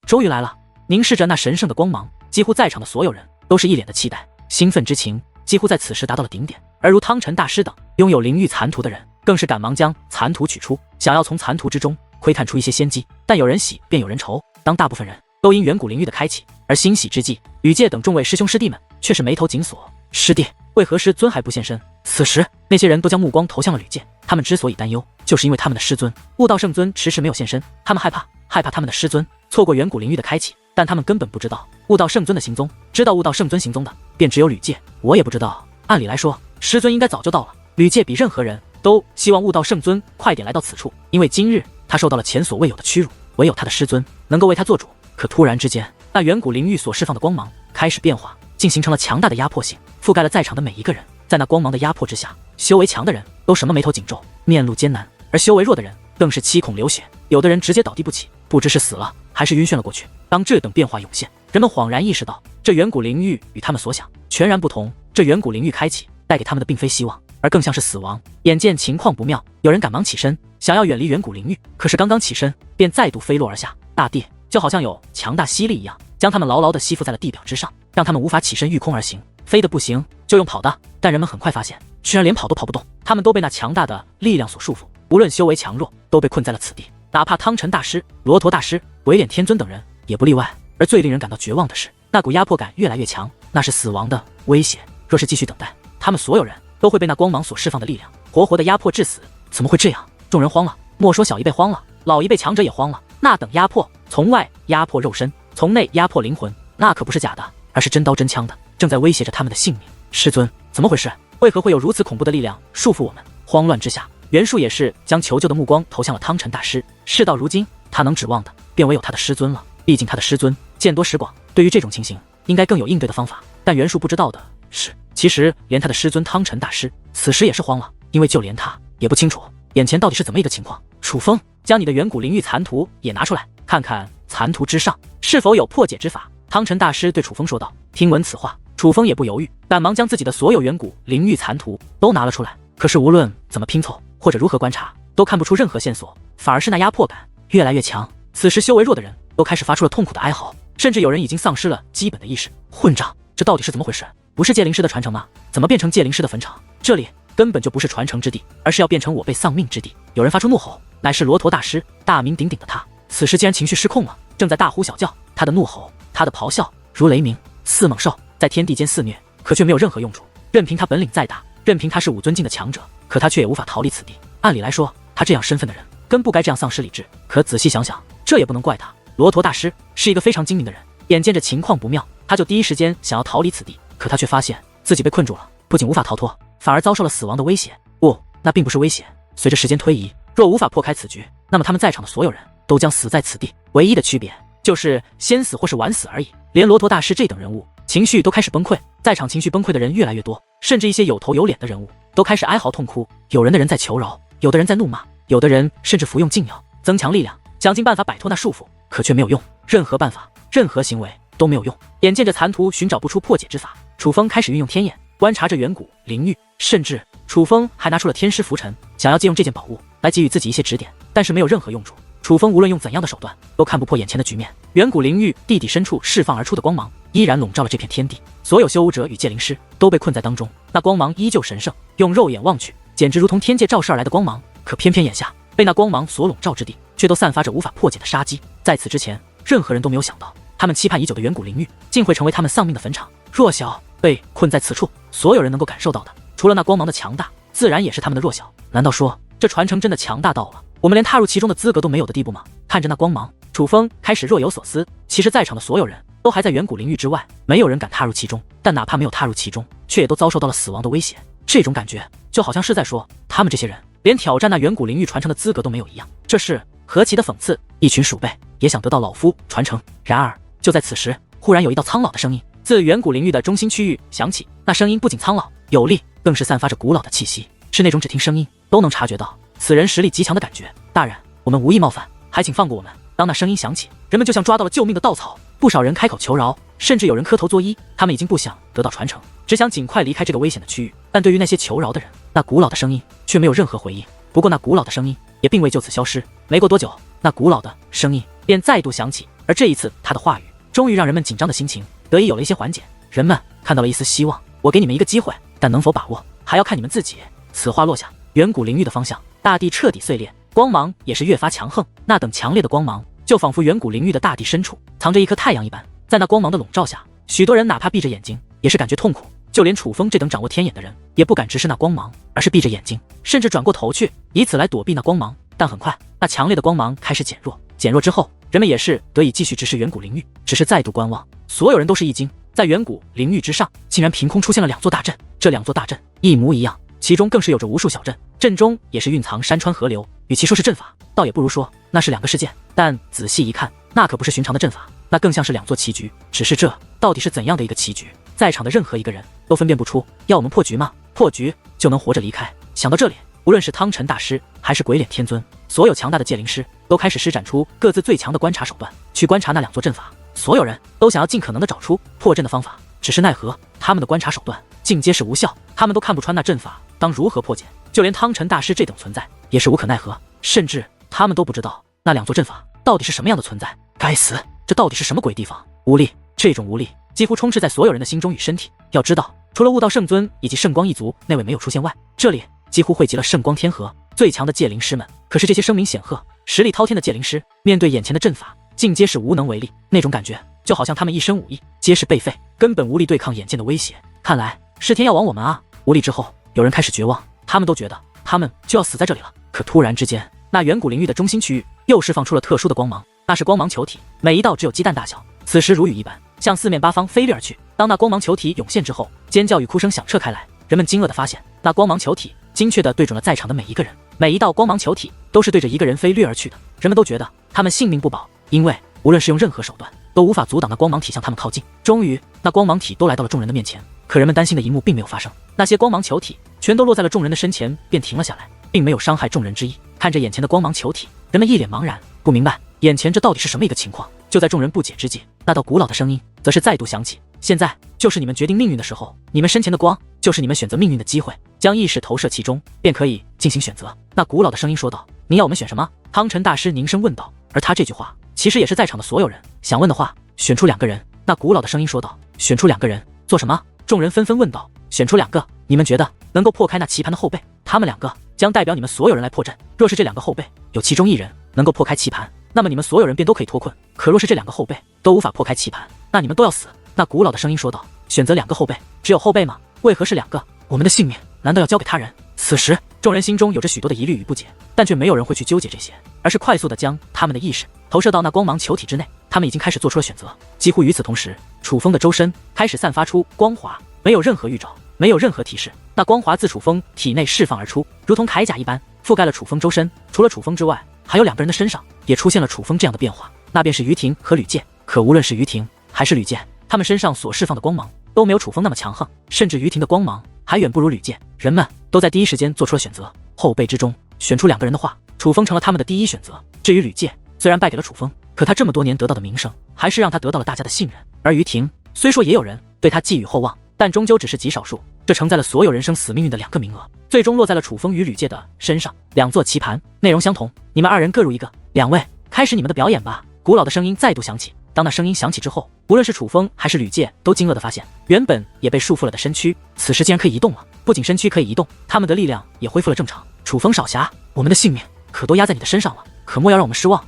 终于来了！凝视着那神圣的光芒，几乎在场的所有人都是一脸的期待，兴奋之情几乎在此时达到了顶点。而如汤臣大师等拥有灵域残图的人，更是赶忙将残图取出，想要从残图之中窥探出一些先机。但有人喜便有人愁，当大部分人都因远古灵域的开启而欣喜之际，吕介等众位师兄师弟们却是眉头紧锁。师弟，为何师尊还不现身？此时那些人都将目光投向了吕介，他们之所以担忧，就是因为他们的师尊悟道圣尊迟迟没有现身，他们害怕他们的师尊错过远古灵域的开启，但他们根本不知道悟道圣尊的行踪，知道悟道圣尊行踪的便只有吕介。我也不知道，按理来说师尊应该早就到了。吕介比任何人都希望悟道圣尊快点来到此处，因为今日他受到了前所未有的屈辱，唯有他的师尊能够为他做主。可突然之间，那远古灵域所释放的光芒开始变化，竟形成了强大的压迫性，覆盖了在场的每一个人。在那光芒的压迫之下，修为强的人都什么眉头紧皱，面露艰难，而修为弱的人更是七孔流血，有的人直接倒地不起，不知是死了还是晕眩了过去。当这等变化涌现，人们恍然意识到，这远古灵域与他们所想全然不同。这远古灵域开启带给他们的并非希望，而更像是死亡。眼见情况不妙，有人赶忙起身，想要远离远古灵域，可是刚刚起身便再度飞落而下，大地就好像有强大吸力一样，将他们牢牢地吸附在了地表之上，让他们无法起身御空而行。飞得不行就用跑的，但人们很快发现，居然连跑都跑不动，他们都被那强大的力量所束缚，无论修为强弱都被困在了此地。哪怕汤臣大师、罗陀大师、鬼脸天尊等人也不例外。而最令人感到绝望的是，那股压迫感越来越强，那是死亡的威胁。若是继续等待，他们所有人都会被那光芒所释放的力量活活的压迫致死。怎么会这样？众人慌了，莫说小一辈慌了，老一辈强者也慌了。那等压迫，从外压迫肉身，从内压迫灵魂，那可不是假的，而是真刀真枪的，正在威胁着他们的性命。师尊，怎么回事？为何会有如此恐怖的力量束缚我们？慌乱之下，袁术也是将求救的目光投向了汤臣大师。事到如今，他能指望的便唯有他的师尊了，毕竟他的师尊见多识广，对于这种情形应该更有应对的方法。但袁术不知道的是，其实连他的师尊汤臣大师此时也是慌了，因为就连他也不清楚眼前到底是怎么一个情况。楚风，将你的远古灵域残图也拿出来，看看残图之上是否有破解之法。汤臣大师对楚风说道。听闻此话，楚风也不犹豫，赶忙将自己的所有远古灵域残图都拿了出来。可是无论怎么拼凑或者如何观察，都看不出任何线索，反而是那压迫感越来越强。此时修为弱的人都开始发出了痛苦的哀嚎，甚至有人已经丧失了基本的意识。混账，这到底是怎么回事？不是戒灵师的传承吗？怎么变成戒灵师的坟场？这里根本就不是传承之地，而是要变成我辈丧命之地。有人发出怒吼，乃是罗陀大师，大名鼎鼎的他，此时竟然情绪失控了，正在大呼小叫。他的怒吼，他的咆哮如雷鸣，似猛兽在天地间肆虐，可却没有任何用处。任凭他本领再大，任凭他是武尊境的强者，可他却也无法逃离此地。按理来说，他这样身份的人根不该这样丧失理智，可仔细想想，这也不能怪他。罗陀大师是一个非常精明的人，眼见着情况不妙，他就第一时间想要逃离此地，可他却发现自己被困住了，不仅无法逃脱，反而遭受了死亡的威胁。不，那并不是威胁。随着时间推移，若无法破开此局，那么他们在场的所有人都将死在此地，唯一的区别就是先死或是晚死而已。连罗陀大师这等人物情绪都开始崩溃，在场情绪崩溃的人越来越多，甚至一些有头有脸的人物都开始哀嚎痛哭。有人在求饶，有的人在怒骂，有的人甚至服用禁药增强力量，想尽办法摆脱那束缚，可却没有用。任何办法，任何行为都没有用。眼见着残图寻找不出破解之法，楚风开始运用天眼观察着远古灵域，甚至楚风还拿出了天师符尘，想要借用这件宝物来给予自己一些指点，但是没有任何用处。楚风无论用怎样的手段，都看不破眼前的局面。远古灵域地底深处释放而出的光芒，依然笼罩了这片天地，所有修武者与戒灵师都被困在当中。那光芒依旧神圣，用肉眼望去，简直如同天界照射而来的光芒。可偏偏眼下，被那光芒所笼罩之地，却都散发着无法破解的杀机。在此之前，任何人都没有想到，他们期盼已久的远古灵域，竟会成为他们丧命的坟场。弱小被困在此处，所有人能够感受到的，除了那光芒的强大，自然也是他们的弱小。难道说，这传承真的强大到了我们连踏入其中的资格都没有的地步吗？看着那光芒，楚风开始若有所思。其实在场的所有人都还在远古灵域之外，没有人敢踏入其中，但哪怕没有踏入其中，却也都遭受到了死亡的威胁。这种感觉就好像是在说，他们这些人连挑战那远古灵域传承的资格都没有一样。这是何其的讽刺！一群鼠辈也想得到老夫传承。然而就在此时，忽然有一道苍老的声音自远古灵域的中心区域响起，那声音不仅苍老有力，更是散发着古老的气息，是那种只听声音都能察觉到此人实力极强的感觉。大人，我们无意冒犯，还请放过我们。当那声音响起，人们就像抓到了救命的稻草，不少人开口求饶，甚至有人磕头作揖。他们已经不想得到传承，只想尽快离开这个危险的区域。但对于那些求饶的人，那古老的声音却没有任何回应。不过那古老的声音也并未就此消失，没过多久，那古老的声音便再度响起，而这一次他的话语终于让人们紧张的心情得以有了一些缓解，人们看到了一丝希望。我给你们一个机会，但能否把握还要看你们自己。此话落下，远古灵域的方向大地彻底碎裂，光芒也是越发强横。那等强烈的光芒就仿佛远古灵域的大地深处藏着一颗太阳一般，在那光芒的笼罩下，许多人哪怕闭着眼睛也是感觉痛苦。就连楚风这等掌握天眼的人也不敢直视那光芒，而是闭着眼睛，甚至转过头去，以此来躲避那光芒。但很快，那强烈的光芒开始减弱，减弱之后，人们也是得以继续直视远古灵域，只是再度观望。所有人都是一惊，在远古灵域之上，竟然凭空出现了2座大阵。这2座大阵一模一样，其中更是有着无数小阵，阵中也是蕴藏山川河流。与其说是阵法，倒也不如说那是2个世界。但仔细一看，那可不是寻常的阵法，那更像是2座棋局。只是这到底是怎样的一个棋局，在场的任何一个人都分辨不出。要我们破局吗？破局就能活着离开？想到这里，无论是汤臣大师还是鬼脸天尊，所有强大的戒灵师都开始施展出各自最强的观察手段，去观察那2座阵法。所有人都想要尽可能的找出破阵的方法，只是奈何他们的观察手段尽皆是无效，他们都看不穿那阵法当如何破解。就连汤臣大师这等存在也是无可奈何，甚至他们都不知道那2座阵法到底是什么样的存在。该死，这到底是什么鬼地方？无力，这种无力几乎充斥在所有人的心中与身体。要知道，除了悟道圣尊以及圣光一族那位没有出现外，这里几乎汇集了圣光天河最强的戒灵师们。可是这些声名显赫、实力滔天的戒灵师，面对眼前的阵法，尽皆是无能为力。那种感觉就好像他们一身武艺皆是被废，根本无力对抗眼见的威胁。看来是天要亡我们啊！无力之后，有人开始绝望，他们都觉得他们就要死在这里了。可突然之间，那远古灵域的中心区域又释放出了特殊的光芒，那是光芒球体，每一道只有鸡蛋大小，此时如雨一般向四面八方飞掠而去。当那光芒球体涌现之后，尖叫与哭声响彻开来，人们惊愕地发现，那光芒球体精确地对准了在场的每一个人，每一道光芒球体都是对着一个人飞掠而去的。人们都觉得他们性命不保，因为无论是用任何手段都无法阻挡那光芒体向他们靠近。终于，那光芒体都来到了众人的面前，可人们担心的一幕并没有发生，那些光芒球体全都落在了众人的身前，便停了下来，并没有伤害众人之意。看着眼前的光芒球体，人们一脸茫然，不明白眼前这到底是什么一个情况。就在众人不解之际，那道古老的声音则是再度响起：现在就是你们决定命运的时候，你们身前的光就是你们选择命运的机会，将意识投射其中，便可以进行选择。那古老的声音说道：你要我们选什么？汤臣大师凝声问道。而他这句话其实也是在场的所有人想问的话，选出2个人。那古老的声音说道：选出2个人做什么？众人纷纷问道：选出2个，你们觉得能够破开那棋盘的后辈，他们2个将代表你们所有人来破阵。若是这2个后辈有其中1人能够破开棋盘，那么你们所有人便都可以脱困。可若是这2个后辈都无法破开棋盘，那你们都要死。那古老的声音说道：选择2个后辈，只有后辈吗？为何是2个？我们的性命难道要交给他人？此时众人心中有着许多的疑虑与不解，但却没有人会去纠结这些，而是快速地将他们的意识投射到那光芒球体之内。他们已经开始做出了选择。几乎与此同时，楚风的周身开始散发出光华，没有任何预兆，没有任何提示，那光华自楚风体内释放而出，如同铠甲一般覆盖了楚风周身。除了楚风之外，还有2个人的身上也出现了楚风这样的变化，那便是于婷和吕介。可无论是于婷还是吕介，他们身上所释放的光芒都没有楚风那么强横，甚至于婷的光芒还远不如吕介。人们都在第一时间做出了选择，后辈之中选出2个人的话，楚风成了他们的第一选择。至于吕介，虽然败给了楚风，可他这么多年得到的名声还是让他得到了大家的信任。而于婷虽说也有人对他寄予厚望，但终究只是极少数。这承载了所有人生死命运的2个名额，最终落在了楚风与吕介的身上。2座棋盘内容相同，你们2人各入1个。2位开始你们的表演吧。古老的声音再度响起。当那声音响起之后，无论是楚风还是吕介都惊愕地发现，原本也被束缚了的身躯此时竟然可以移动了。不仅身躯可以移动，他们的力量也恢复了正常。楚风少侠，我们的性命可都压在你的身上了，可莫要让我们失望。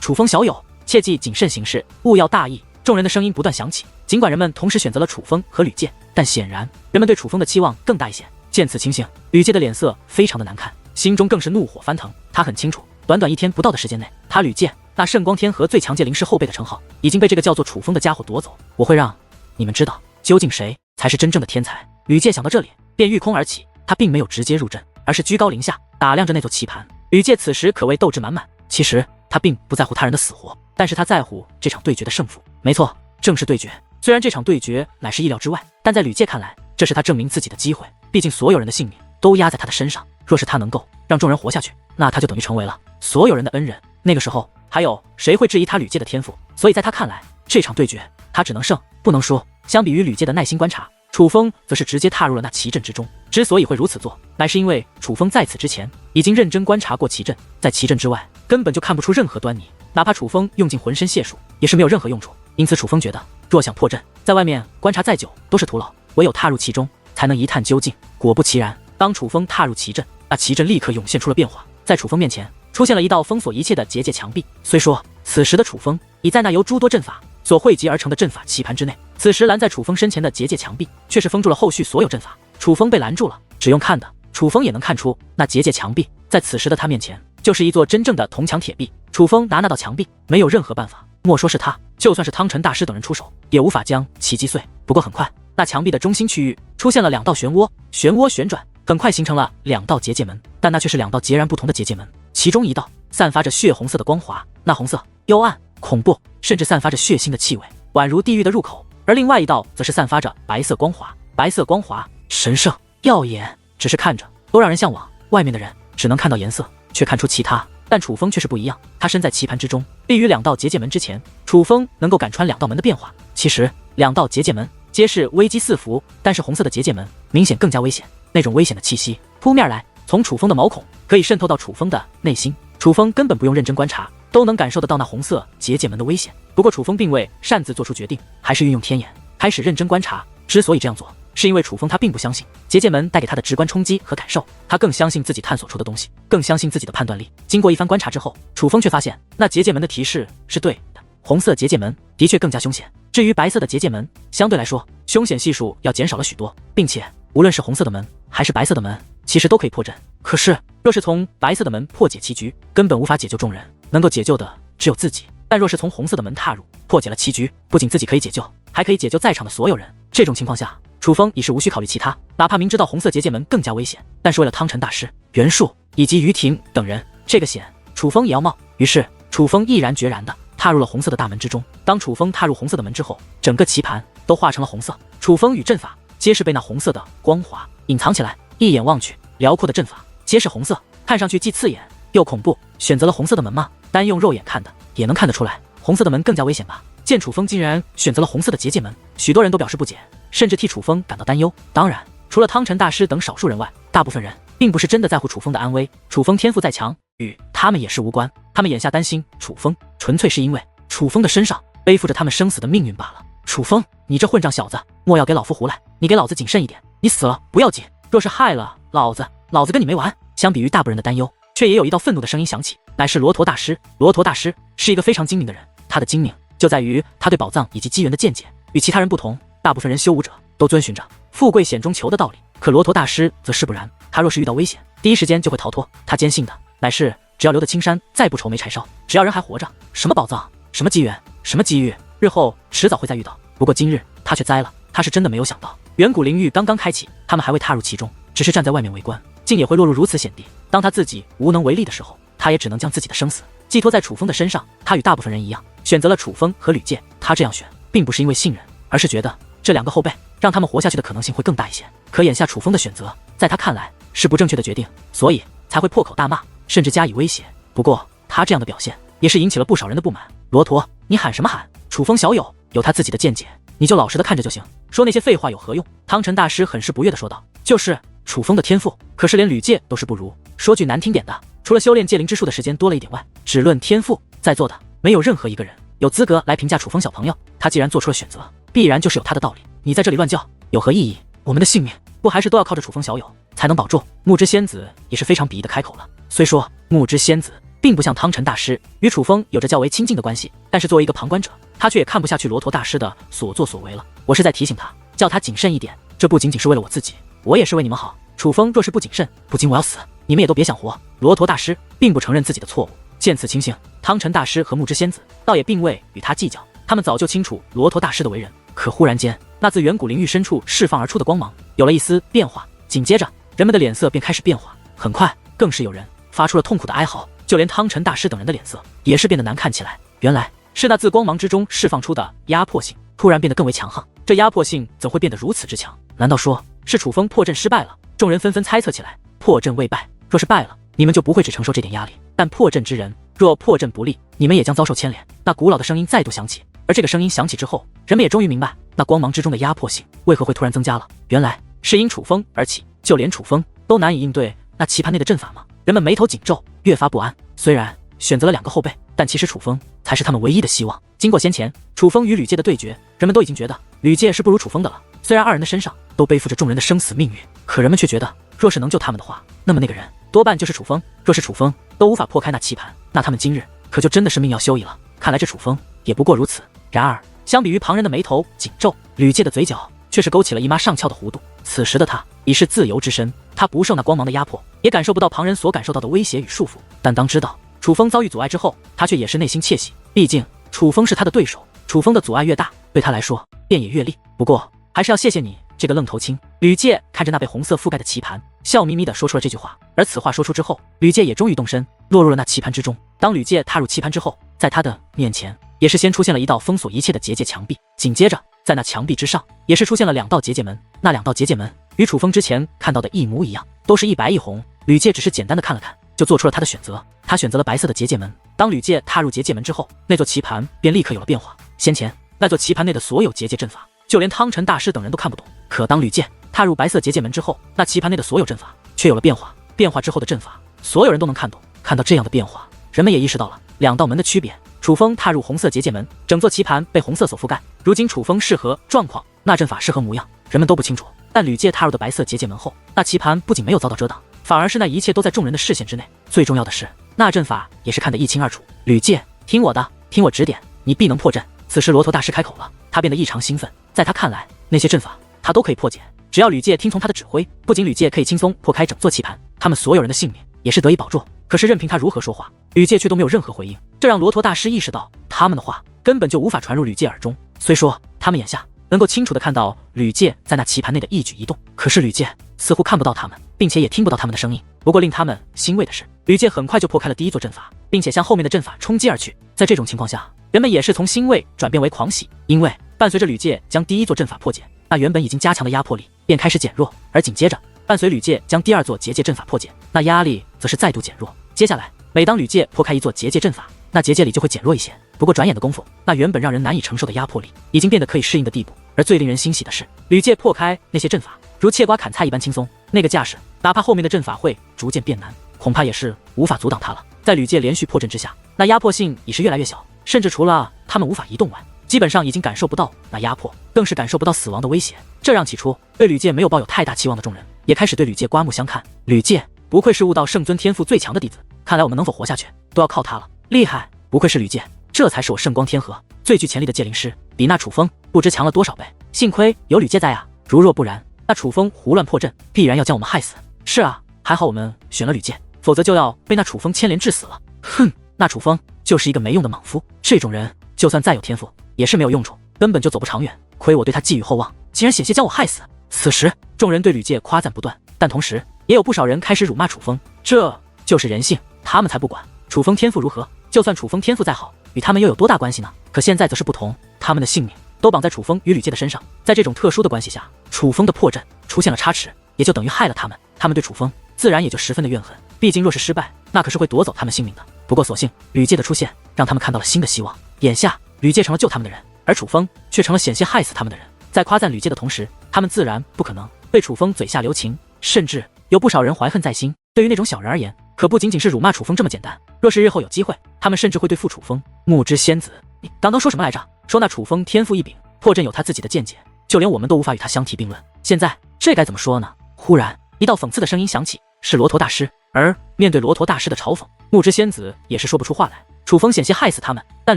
楚风小友，切记谨慎行事，勿要大意。众人的声音不断响起，尽管人们同时选择了楚风和吕介，但显然人们对楚风的期望更大一些。见此情形，吕介的脸色非常的难看，心中更是怒火翻腾。他很清楚，短短1天不到的时间内，他吕介那圣光天河最强戒灵师后辈的称号已经被这个叫做楚风的家伙夺走。我会让你们知道究竟谁才是真正的天才。吕介想到这里便御空而起，他并没有直接入阵，而是居高临下打量着那座棋盘。吕介此时可谓斗志满满，其实他并不在乎他人的死活，但是他在乎这场对决的胜负。没错，正是对决。虽然这场对决乃是意料之外，但在吕介看来，这是他证明自己的机会。毕竟所有人的性命都压在他的身上，若是他能够让众人活下去，那他就等于成为了所有人的恩人。那个时候还有谁会质疑他吕介的天赋？所以在他看来，这场对决他只能胜不能输。相比于吕介的耐心观察，楚风则是直接踏入了那棋阵之中。之所以会如此做，乃是因为楚风在此之前已经认真观察过棋阵，在棋阵之外根本就看不出任何端倪，哪怕楚风用尽浑身解数，也是没有任何用处。因此楚风觉得，若想破阵，在外面观察再久都是徒劳，唯有踏入其中，才能一探究竟。果不其然，当楚风踏入奇阵，那奇阵立刻涌现出了变化，在楚风面前出现了一道封锁一切的结界墙壁。虽说此时的楚风已在那由诸多阵法所汇集而成的阵法棋盘之内，此时拦在楚风身前的结界墙壁却是封住了后续所有阵法。楚风被拦住了，只用看的，楚风也能看出，那结界墙壁在此时的他面前就是一座真正的铜墙铁壁。楚风拿那道墙壁没有任何办法，莫说是他，就算是汤臣大师等人出手，也无法将其击碎。不过很快，那墙壁的中心区域出现了2道漩涡，漩涡旋转，很快形成了2道结界门，但那却是2道截然不同的结界门。其中一道散发着血红色的光华，那红色幽暗恐怖，甚至散发着血腥的气味，宛如地狱的入口；而另外一道则是散发着白色光华，白色光华神圣耀眼，只是看着都让人向往。外面的人只能看到颜色，却看出其他，但楚风却是不一样。他身在棋盘之中，立于2道结界门之前，楚风能够感穿2道门的变化。其实2道结界门皆是危机四伏，但是红色的结界门明显更加危险，那种危险的气息扑面来，从楚风的毛孔可以渗透到楚风的内心。楚风根本不用认真观察，都能感受得到那红色结界门的危险。不过楚风并未擅自做出决定，还是运用天眼开始认真观察。之所以这样做，是因为楚风他并不相信结界门带给他的直观冲击和感受，他更相信自己探索出的东西，更相信自己的判断力。经过一番观察之后，楚风却发现那结界门的提示是对的，红色结界门的确更加凶险，至于白色的结界门相对来说凶险系数要减少了许多，并且无论是红色的门还是白色的门其实都可以破阵。可是若是从白色的门破解棋局，根本无法解救众人，能够解救的只有自己。但若是从红色的门踏入，破解了棋局，不仅自己可以解救，还可以解救在场的所有人。这种情况下，楚风已是无需考虑其他，哪怕明知道红色结界门更加危险，但是为了汤臣大师、袁术以及于婷等人，这个险楚风也要冒。于是楚风毅然决然地踏入了红色的大门之中。当楚风踏入红色的门之后，整个棋盘都化成了红色，楚风与阵法皆是被那红色的光华隐藏起来。一眼望去，辽阔的阵法皆是红色，看上去既刺眼又恐怖。选择了红色的门吗？单用肉眼看的也能看得出来，红色的门更加危险吧。见楚风竟然选择了红色的结界门，许多人都表示不解，甚至替楚风感到担忧。当然，除了汤臣大师等少数人外，大部分人并不是真的在乎楚风的安危。楚风天赋再强，与他们也是无关。他们眼下担心楚风，纯粹是因为楚风的身上背负着他们生死的命运罢了。楚风，你这混账小子，莫要给老夫胡来！你给老子谨慎一点！你死了不要紧，若是害了老子，老子跟你没完！相比于大部分人的担忧，却也有一道愤怒的声音响起，乃是罗陀大师。罗陀大师是一个非常精明的人，他的精明就在于他对宝藏以及机缘的见解与其他人不同。大部分人修武者都遵循着富贵险中求的道理，可罗陀大师则是不然。他若是遇到危险，第一时间就会逃脱。他坚信的乃是只要留得青山再不愁没柴烧，只要人还活着，什么宝藏，什么机缘，什么机遇，日后迟早会再遇到。不过今日他却栽了，他是真的没有想到，远古灵域刚刚开启，他们还未踏入其中，只是站在外面围观，竟也会落入如此险地。当他自己无能为力的时候，他也只能将自己的生死寄托在楚风的身上。他与大部分人一样，选择了楚风和吕介。他这样选并不是因为信任，而是觉得这2个后辈让他们活下去的可能性会更大一些。可眼下楚风的选择在他看来是不正确的决定，所以才会破口大骂，甚至加以威胁。不过他这样的表现也是引起了不少人的不满。罗陀，你喊什么喊？楚风小友有他自己的见解，你就老实的看着就行，说那些废话有何用？汤臣大师很是不悦的说道。就是楚风的天赋，可是连吕介都是不如。说句难听点的，除了修炼戒灵之术的时间多了一点外，只论天赋，在座的没有任何一个人有资格来评价楚风小朋友。他既然做出了选择，必然就是有他的道理。你在这里乱叫有何意义？我们的性命不还是都要靠着楚风小友才能保住？木之仙子也是非常鄙夷的开口了。虽说木之仙子并不像汤臣大师与楚风有着较为亲近的关系，但是作为一个旁观者，他却也看不下去罗陀大师的所作所为了。我是在提醒他，叫他谨慎一点，这不仅仅是为了我自己，我也是为你们好。楚风若是不谨慎，不仅我要死，你们也都别想活。罗陀大师并不承认自己的错误，见此情形，汤臣大师和木之仙子倒也并未与他计较，他们早就清楚罗陀大师的为人。可忽然间，那自远古灵域深处释放而出的光芒有了一丝变化，紧接着人们的脸色便开始变化，很快更是有人发出了痛苦的哀嚎，就连汤臣大师等人的脸色也是变得难看起来。原来是那自光芒之中释放出的压迫性突然变得更为强横，这压迫性怎会变得如此之强？难道说是楚风破阵失败了？众人纷纷猜测起来，破阵未败，若是败了，你们就不会只承受这点压力，但破阵之人若破阵不利，你们也将遭受牵连。那古老的声音再度响起，而这个声音响起之后，人们也终于明白那光芒之中的压迫性为何会突然增加了。原来是因楚风而起，就连楚风都难以应对那棋盘内的阵法吗？人们眉头紧皱，越发不安。虽然选择了2个后辈，但其实楚风才是他们唯一的希望。经过先前楚风与吕界的对决，人们都已经觉得吕界是不如楚风的了。虽然2人的身上都背负着众人的生死命运，可人们却觉得，若是能救他们的话，那么那个人多半就是楚风。若是楚风都无法破开那棋盘，那他们今日可就真的是命要休矣了。看来这楚风也不过如此。然而，相比于旁人的眉头紧皱，吕界的嘴角却是勾起了一抹上翘的弧度。此时的他已是自由之身，他不受那光芒的压迫，也感受不到旁人所感受到的威胁与束缚。但当知道楚风遭遇阻碍之后，他却也是内心窃喜。毕竟楚风是他的对手，楚风的阻碍越大，对他来说便也越利。不过还是要谢谢你这个愣头青。吕界看着那被红色覆盖的棋盘，笑眯眯地说出了这句话。而此话说出之后，吕界也终于动身，落入了那棋盘之中。当吕界踏入棋盘之后，在他的面前也是先出现了一道封锁一切的结界墙壁，紧接着在那墙壁之上也是出现了2道结界门。那2道结界门与楚风之前看到的一模一样，都是一白一红。吕界只是简单的看了看，就做出了他的选择。他选择了白色的结界门。当吕界踏入结界门之后，那座棋盘便立刻有了变化。先前那座棋盘内的所有结界阵法，就连汤臣大师等人都看不懂。可当吕界踏入白色结界门之后，那棋盘内的所有阵法却有了变化。变化之后的阵法，所有人都能看懂。看到这样的变化，人们也意识到了2道门的区别。楚风踏入红色结界门，整座棋盘被红色所覆盖。如今楚风是何状况，那阵法是何模样，人们都不清楚。但吕界踏入的白色结界门后，那棋盘不仅没有遭到遮挡，反而是那一切都在众人的视线之内。最重要的是，那阵法也是看得一清二楚。吕界，听我的，听我指点，你必能破阵。此时罗陀大师开口了，他变得异常兴奋。在他看来，那些阵法他都可以破解，只要吕界听从他的指挥，不仅吕界可以轻松破开整座棋盘，他们所有人的性命也是得以保住。可是任凭他如何说话，吕界却都没有任何回应，这让罗陀大师意识到，他们的话根本就无法传入吕界耳中。虽说他们眼下能够清楚地看到吕界在那棋盘内的一举一动，可是吕界似乎看不到他们，并且也听不到他们的声音。不过令他们欣慰的是，吕界很快就破开了第1座阵法，并且向后面的阵法冲击而去。在这种情况下，人们也是从欣慰转变为狂喜，因为伴随着吕界将第1座阵法破解，那原本已经加强的压迫力便开始减弱，而紧接着伴随吕界将第2座结界阵法破解，那压力则是再度减弱。接下来每当吕界破开1座结界阵法，那结界里就会减弱一些。不过转眼的功夫，那原本让人难以承受的压迫力已经变得可以适应的地步。而最令人欣喜的是，吕界破开那些阵法如切瓜砍菜一般轻松，那个架势哪怕后面的阵法会逐渐变难，恐怕也是无法阻挡他了。在吕界连续破阵之下，那压迫性已是越来越小，甚至除了他们无法移动外，基本上已经感受不到那压迫，更是感受不到死亡的威胁。这让起初对吕界没有抱有太大期望的众人也开始对吕界刮目相看。吕界不愧是悟道圣尊天赋最强的弟子，看来我们能否活下去都要靠他了。厉害，不愧是吕界，这才是我圣光天河最具潜力的界灵师，比那楚风不知强了多少倍。幸亏有吕界在啊，如若不然，那楚风胡乱破阵，必然要将我们害死。是啊，还好我们选了吕界，否则就要被那楚风牵连致死了。哼，那楚风就是一个没用的莽夫，这种人就算再有天赋也是没有用处，根本就走不长远。亏我对他寄予厚望，竟然险些将我害死。此时众人对吕界夸赞不断，但同时也有不少人开始辱骂楚风，这就是人性，他们才不管楚风天赋如何，就算楚风天赋再好，与他们又有多大关系呢？可现在则是不同，他们的性命都绑在楚风与吕界的身上。在这种特殊的关系下，楚风的破阵出现了差池，也就等于害了他们。他们对楚风自然也就十分的怨恨，毕竟若是失败，那可是会夺走他们性命的。不过所幸吕界的出现让他们看到了新的希望，眼下吕界成了救他们的人，而楚风却成了险些害死他们的人。在夸赞吕界的同时，他们自然不可能对楚风嘴下留情，甚至有不少人怀恨在心。对于那种小人而言，可不仅仅是辱骂楚风这么简单，若是日后有机会，他们甚至会对付楚风。木之仙子，你刚刚说什么来着？说那楚风天赋异禀，破阵有他自己的见解，就连我们都无法与他相提并论。现在这该怎么说呢？忽然一道讽刺的声音响起，是罗陀大师。而面对罗陀大师的嘲讽，木之仙子也是说不出话来。楚风险些害死他们，但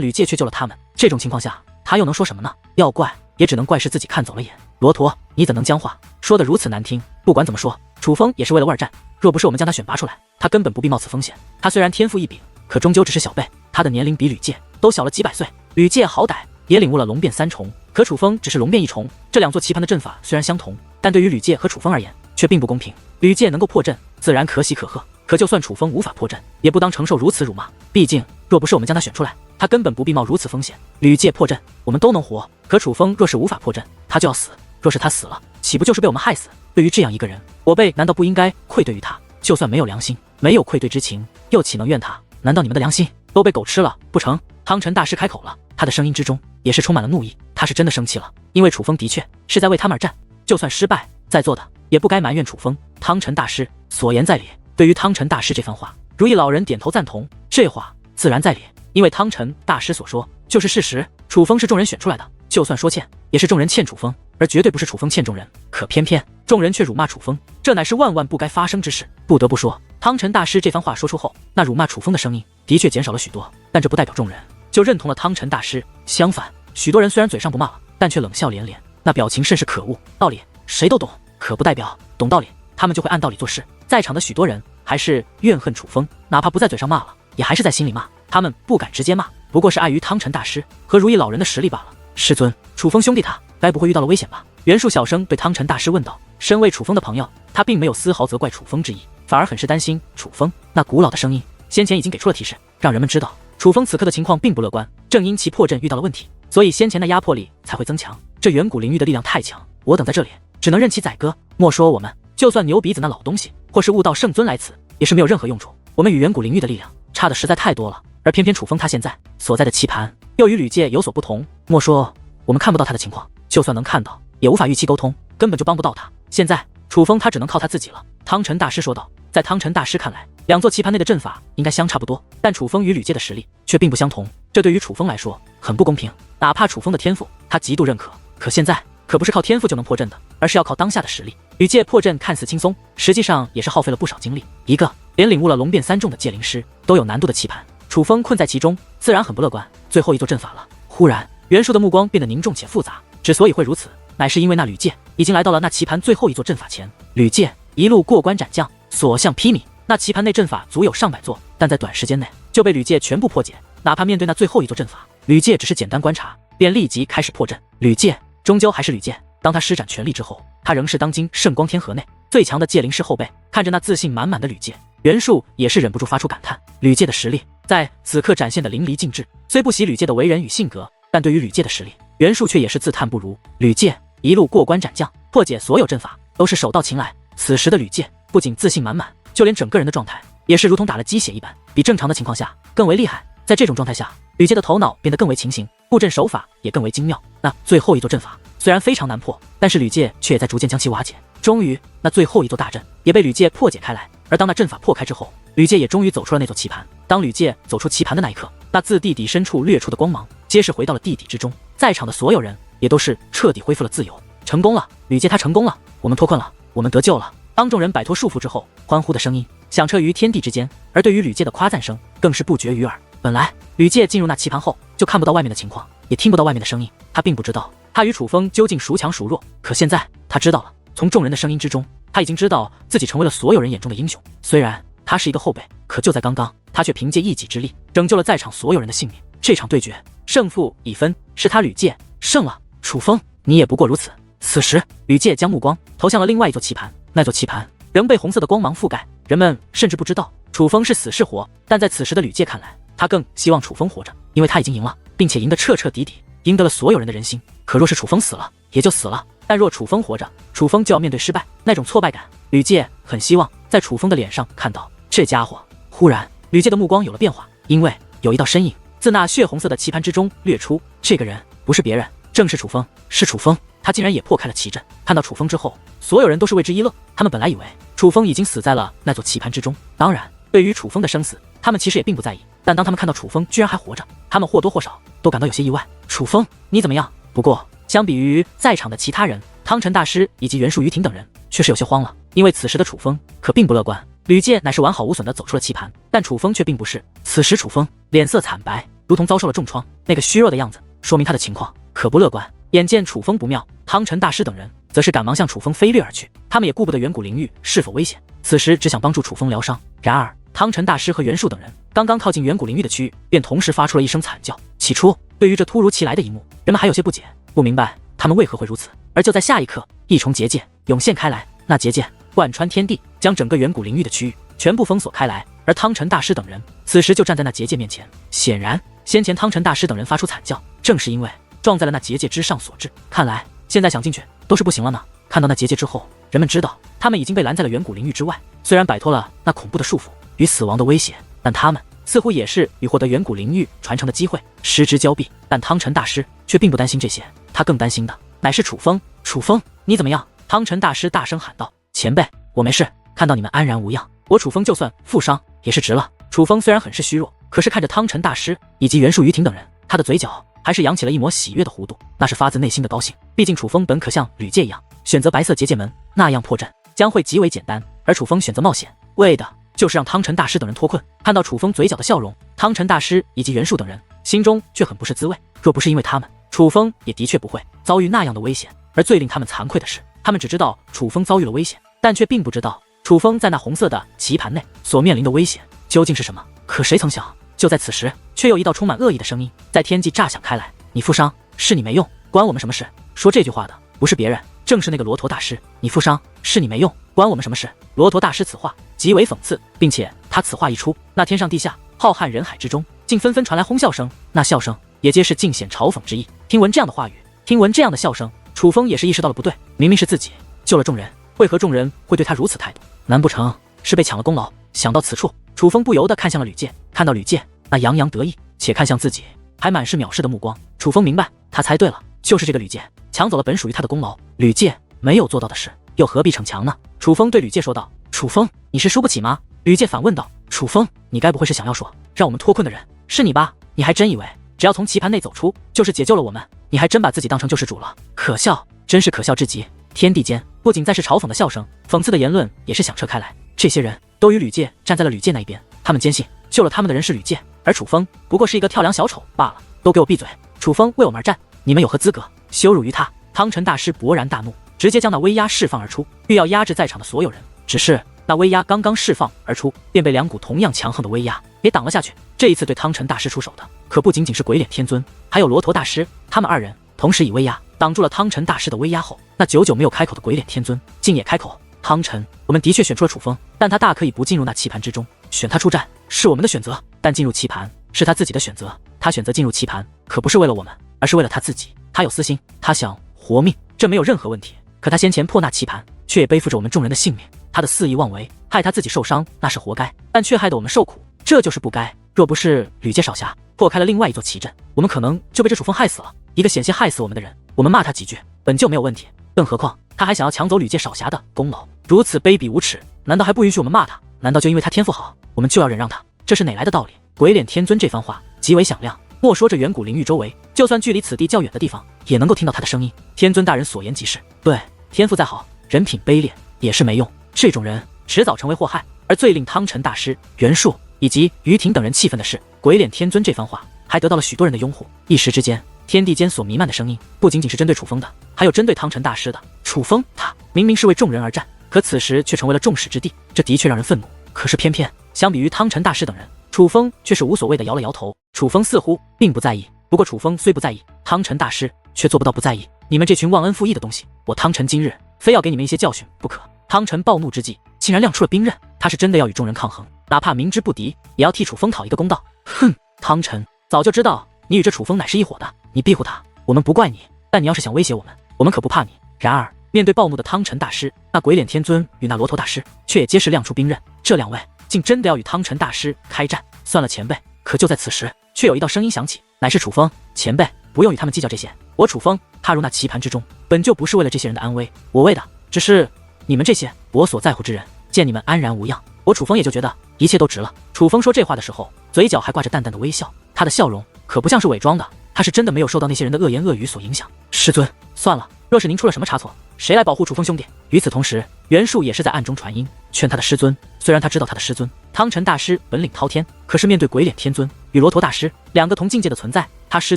吕界却救了他们，这种情况下他又能说什么呢？要怪也只能怪是自己看走了眼。罗陀，你怎能将话说得如此难听？不管怎么说，楚风也是为了万战，若不是我们将他选拔出来，他根本不必冒此风险。他虽然天赋异禀，可终究只是小辈，他的年龄比吕界都小了几百岁。吕界好歹也领悟了龙变三重，可楚风只是龙变一重。这2座棋盘的阵法虽然相同，但对于吕界和楚风而言却并不公平。吕界能够破阵，自然可喜可贺，可就算楚风无法破阵，也不当承受如此辱骂。毕竟若不是我们将他选出来，他根本不必冒如此风险。吕界破阵，我们都能活，可楚风若是无法破阵，他就要死。若是他死了，岂不就是被我们害死？对于这样一个人，我辈难道不应该愧对于他？就算没有良心，没有愧对之情，又岂能怨他？难道你们的良心都被狗吃了不成？汤臣大师开口了，他的声音之中也是充满了怒意。他是真的生气了，因为楚风的确是在为他们而战，就算失败，在座的也不该埋怨楚风。汤臣大师所言在理，对于汤臣大师这番话，如意老人点头赞同。这话自然在理，因为汤臣大师所说就是事实。楚风是众人选出来的，就算说欠，也是众人欠楚风，而绝对不是楚风欠众人。可偏偏众人却辱骂楚风，这乃是万万不该发生之事。不得不说，汤臣大师这番话说出后，那辱骂楚风的声音的确减少了许多，但这不代表众人就认同了汤臣大师。相反，许多人虽然嘴上不骂了，但却冷笑连连，那表情甚是可恶。道理谁都懂，可不代表懂道理他们就会按道理做事。在场的许多人还是怨恨楚风，哪怕不在嘴上骂了，也还是在心里骂。他们不敢直接骂，不过是碍于汤臣大师和如意老人的实力罢了。师尊，楚风兄弟他该不会遇到了危险吧？袁术小声对汤臣大师问道。身为楚风的朋友，他并没有丝毫责怪楚风之意，反而很是担心楚风。那古老的声音先前已经给出了提示，让人们知道楚风此刻的情况并不乐观。正因其破阵遇到了问题，所以先前的压迫力才会增强。这远古灵域的力量太强，我等在这里只能任其宰割。莫说我们，就算牛鼻子那老东西或是悟道圣尊来此，也是没有任何用处。我们与远古灵域的力量差的实在太多了，而偏偏楚风他现在所在的棋盘又与吕界有所不同。莫说我们看不到他的情况，就算能看到，也无法预期沟通，根本就帮不到他。现在楚风他只能靠他自己了。汤臣大师说道。在汤臣大师看来，两座棋盘内的阵法应该相差不多，但楚风与吕界的实力却并不相同，这对于楚风来说很不公平。哪怕楚风的天赋他极度认可，可现在可不是靠天赋就能破阵的，而是要靠当下的实力。吕界破阵看似轻松，实际上也是耗费了不少精力。一个连领悟了龙变三重的界灵师都有难度的棋盘，楚风困在其中，自然很不乐观。最后一座阵法了。忽然，袁术的目光变得凝重且复杂。之所以会如此，乃是因为那吕界已经来到了那棋盘最后一座阵法前。吕界一路过关斩将，所向披靡，那棋盘内阵法足有上百座，但在短时间内就被吕界全部破解。哪怕面对那最后一座阵法，吕界只是简单观察，便立即开始破阵。吕界终究还是吕界，当他施展全力之后，他仍是当今圣光天河内最强的界灵师后辈。看着那自信满满的吕界，袁术也是忍不住发出感叹：吕界的实力在此刻展现的淋漓尽致。虽不喜吕界的为人与性格，但对于吕界的实力，袁术却也是自叹不如。吕界一路过关斩将，破解所有阵法，都是手到擒来。此时的吕界不仅自信满满，就连整个人的状态也是如同打了鸡血一般，比正常的情况下更为厉害。在这种状态下，吕界的头脑变得更为清醒，布阵手法也更为精妙。那最后一座阵法虽然非常难破，但是吕界却也在逐渐将其瓦解。终于，那最后一座大阵也被吕界破解开来。而当那阵法破开之后，吕界也终于走出了那座棋盘。当吕界走出棋盘的那一刻，那自地底深处掠出的光芒皆是回到了地底之中。在场的所有人也都是彻底恢复了自由。成功了，吕界他成功了，我们脱困了，我们得救了。当众人摆脱束缚之后，欢呼的声音响彻于天地之间，而对于吕界的夸赞声更是不绝于耳。本来吕界进入那棋盘后就看不到外面的情况，也听不到外面的声音，他并不知道他与楚风究竟孰强孰弱。可现在他知道了，从众人的声音之中，他已经知道自己成为了所有人眼中的英雄。虽然他是一个后辈，可就在刚刚，他却凭借一己之力拯救了在场所有人的性命。这场对决胜负已分，是他吕界胜了。楚风，你也不过如此。此时吕界将目光投向了另外一座棋盘，那座棋盘仍被红色的光芒覆盖，人们甚至不知道楚风是死是活。但在此时的吕界看来，他更希望楚风活着，因为他已经赢了，并且赢得彻彻底底，赢得了所有人的人心。可若是楚风死了，也就死了；但若楚风活着，楚风就要面对失败，那种挫败感，吕界很希望在楚风的脸上看到这家伙。忽然，吕界的目光有了变化，因为有一道身影自那血红色的棋盘之中掠出。这个人不是别人，正是楚风。是楚风，他竟然也破开了棋阵。看到楚风之后，所有人都是为之一乐。他们本来以为楚风已经死在了那座棋盘之中，当然，对于楚风的生死，他们其实也并不在意。但当他们看到楚风居然还活着，他们或多或少都感到有些意外。楚风，你怎么样？不过，相比于在场的其他人，汤臣大师以及袁术、于庭等人却是有些慌了，因为此时的楚风可并不乐观。吕界乃是完好无损地走出了棋盘，但楚风却并不是。此时楚风脸色惨白，如同遭受了重创，那个虚弱的样子，说明他的情况可不乐观。眼见楚风不妙，汤臣大师等人则是赶忙向楚风飞掠而去，他们也顾不得远古灵域是否危险，此时只想帮助楚风疗伤。然而汤臣大师和袁术等人刚刚靠近远古灵域的区域，便同时发出了一声惨叫。起初对于这突如其来的一幕，人们还有些不解，不明白他们为何会如此。而就在下一刻，一重结界涌现开来，那结界贯穿天地，将整个远古灵域的区域全部封锁开来。而汤臣大师等人此时就站在那结界面前。显然先前汤臣大师等人发出惨叫，正是因为撞在了那结界之上所致。看来现在想进去都是不行了呢。看到那结界之后，人们知道他们已经被拦在了远古灵域之外。虽然摆脱了那恐怖的束缚与死亡的威胁，但他们似乎也是与获得远古灵域传承的机会失之交臂。但汤臣大师却并不担心这些，他更担心的乃是楚风。楚风，你怎么样？汤臣大师大声喊道。前辈，我没事，看到你们安然无恙，我楚风就算负伤也是值了。楚风虽然很是虚弱，可是看着汤臣大师以及袁术、于婷等人，他的嘴角还是扬起了一抹喜悦的弧度，那是发自内心的高兴。毕竟楚风本可像吕介一样选择白色结界门，那样破阵将会极为简单，而楚风选择冒险，为的就是让汤臣大师等人脱困。看到楚风嘴角的笑容，汤臣大师以及袁术等人心中却很不是滋味。若不是因为他们，楚风也的确不会遭遇那样的危险。而最令他们惭愧的是，他们只知道楚风遭遇了危险，但却并不知道楚风在那红色的棋盘内所面临的危险究竟是什么。可谁曾想，就在此时，却有一道充满恶意的声音在天际炸响开来：“你负伤，是你没用，关我们什么事？”说这句话的不是别人，正是那个罗陀大师。你负伤，是你没用，关我们什么事？罗陀大师此话极为讽刺，并且他此话一出，那天上地下浩瀚人海之中，竟纷纷传来哄笑声，那笑声也皆是尽显嘲讽之意。听闻这样的话语，听闻这样的笑声，楚风也是意识到了不对，明明是自己救了众人，为何众人会对他如此态度？难不成是被抢了功劳？想到此处，楚风不由得看向了吕介，看到吕介那洋洋得意且看向自己还满是藐视的目光，楚风明白，他猜对了，就是这个吕介抢走了本属于他的功劳。吕介没有做到的事，又何必逞强呢？楚风对吕介说道：“楚风，你是输不起吗？”吕介反问道：“楚风，你该不会是想要说让我们脱困的人是你吧？你还真以为只要从棋盘内走出就是解救了我们？你还真把自己当成救世主了，可笑，真是可笑至极！”天地间不仅再是嘲讽的笑声，讽刺的言论也是响彻开来。这些人都与吕介站在了吕介那一边，他们坚信救了他们的人是吕介，而楚风不过是一个跳梁小丑罢了。都给我闭嘴！楚风为我们而战，你们有何资格羞辱于他？汤臣大师勃然大怒，直接将那威压释放而出，欲要压制在场的所有人。只是那威压刚刚释放而出，便被两股同样强横的威压给挡了下去。这一次对汤臣大师出手的，可不仅仅是鬼脸天尊，还有罗陀大师。他们二人同时以威压挡住了汤臣大师的威压后，那久久没有开口的鬼脸天尊竟也开口：“汤臣，我们的确选出了楚风，但他大可以不进入那棋盘之中，选他出战是我们的选择，但进入棋盘是他自己的选择。他选择进入棋盘，可不是为了我们，而是为了他自己。他有私心，他想活命，这没有任何问题。可他先前破那棋盘，却也背负着我们众人的性命。他的肆意妄为，害他自己受伤，那是活该，但却害得我们受苦，这就是不该。若不是吕介少侠破开了另外一座棋阵，我们可能就被这楚风害死了。一个险些害死我们的人，我们骂他几句本就没有问题，更何况他还想要抢走吕介少侠的功劳，如此卑鄙无耻，难道还不允许我们骂他？难道就因为他天赋好，我们就要忍让他？这是哪来的道理？”鬼脸天尊这番话极为响亮，莫说这远古灵域周围，就算距离此地较远的地方，也能够听到他的声音。天尊大人所言极是，对，天赋再好，人品卑劣也是没用，这种人迟早成为祸害。而最令汤臣大师、袁术以及于婷等人气愤的是，鬼脸天尊这番话还得到了许多人的拥护。一时之间，天地间所弥漫的声音不仅仅是针对楚风的，还有针对汤臣大师的。楚风他明明是为众人而战，可此时却成为了众矢之的，这的确让人愤怒。可是偏偏相比于汤臣大师等人，楚风却是无所谓的摇了摇头。楚风似乎并不在意，不过楚风虽不在意，汤臣大师却做不到不在意。你们这群忘恩负义的东西，我汤臣今日非要给你们一些教训不可。汤臣暴怒之际，竟然亮出了兵刃，他是真的要与众人抗衡，哪怕明知不敌，也要替楚风讨一个公道。哼，汤臣早就知道你与这楚风乃是一伙的，你庇护他，我们不怪你，但你要是想威胁我们，我们可不怕你。然而面对暴怒的汤臣大师，那鬼脸天尊与那罗陀大师却也皆是亮出兵刃，这两位竟真的要与汤臣大师开战。算了前辈，可就在此时，却有一道声音响起，乃是楚风。前辈不用与他们计较这些，我楚风踏入那棋盘之中，本就不是为了这些人的安危，我为的只是你们这些我所在乎之人，见你们安然无恙，我楚风也就觉得一切都值了。楚风说这话的时候，嘴角还挂着淡淡的微笑，他的笑容可不像是伪装的，他是真的没有受到那些人的恶言恶语所影响。师尊，算了，若是您出了什么差错，谁来保护楚风兄弟？与此同时，袁术也是在暗中传音劝他的师尊。虽然他知道他的师尊汤臣大师本领滔天，可是面对鬼脸天尊与罗陀大师两个同境界的存在，他师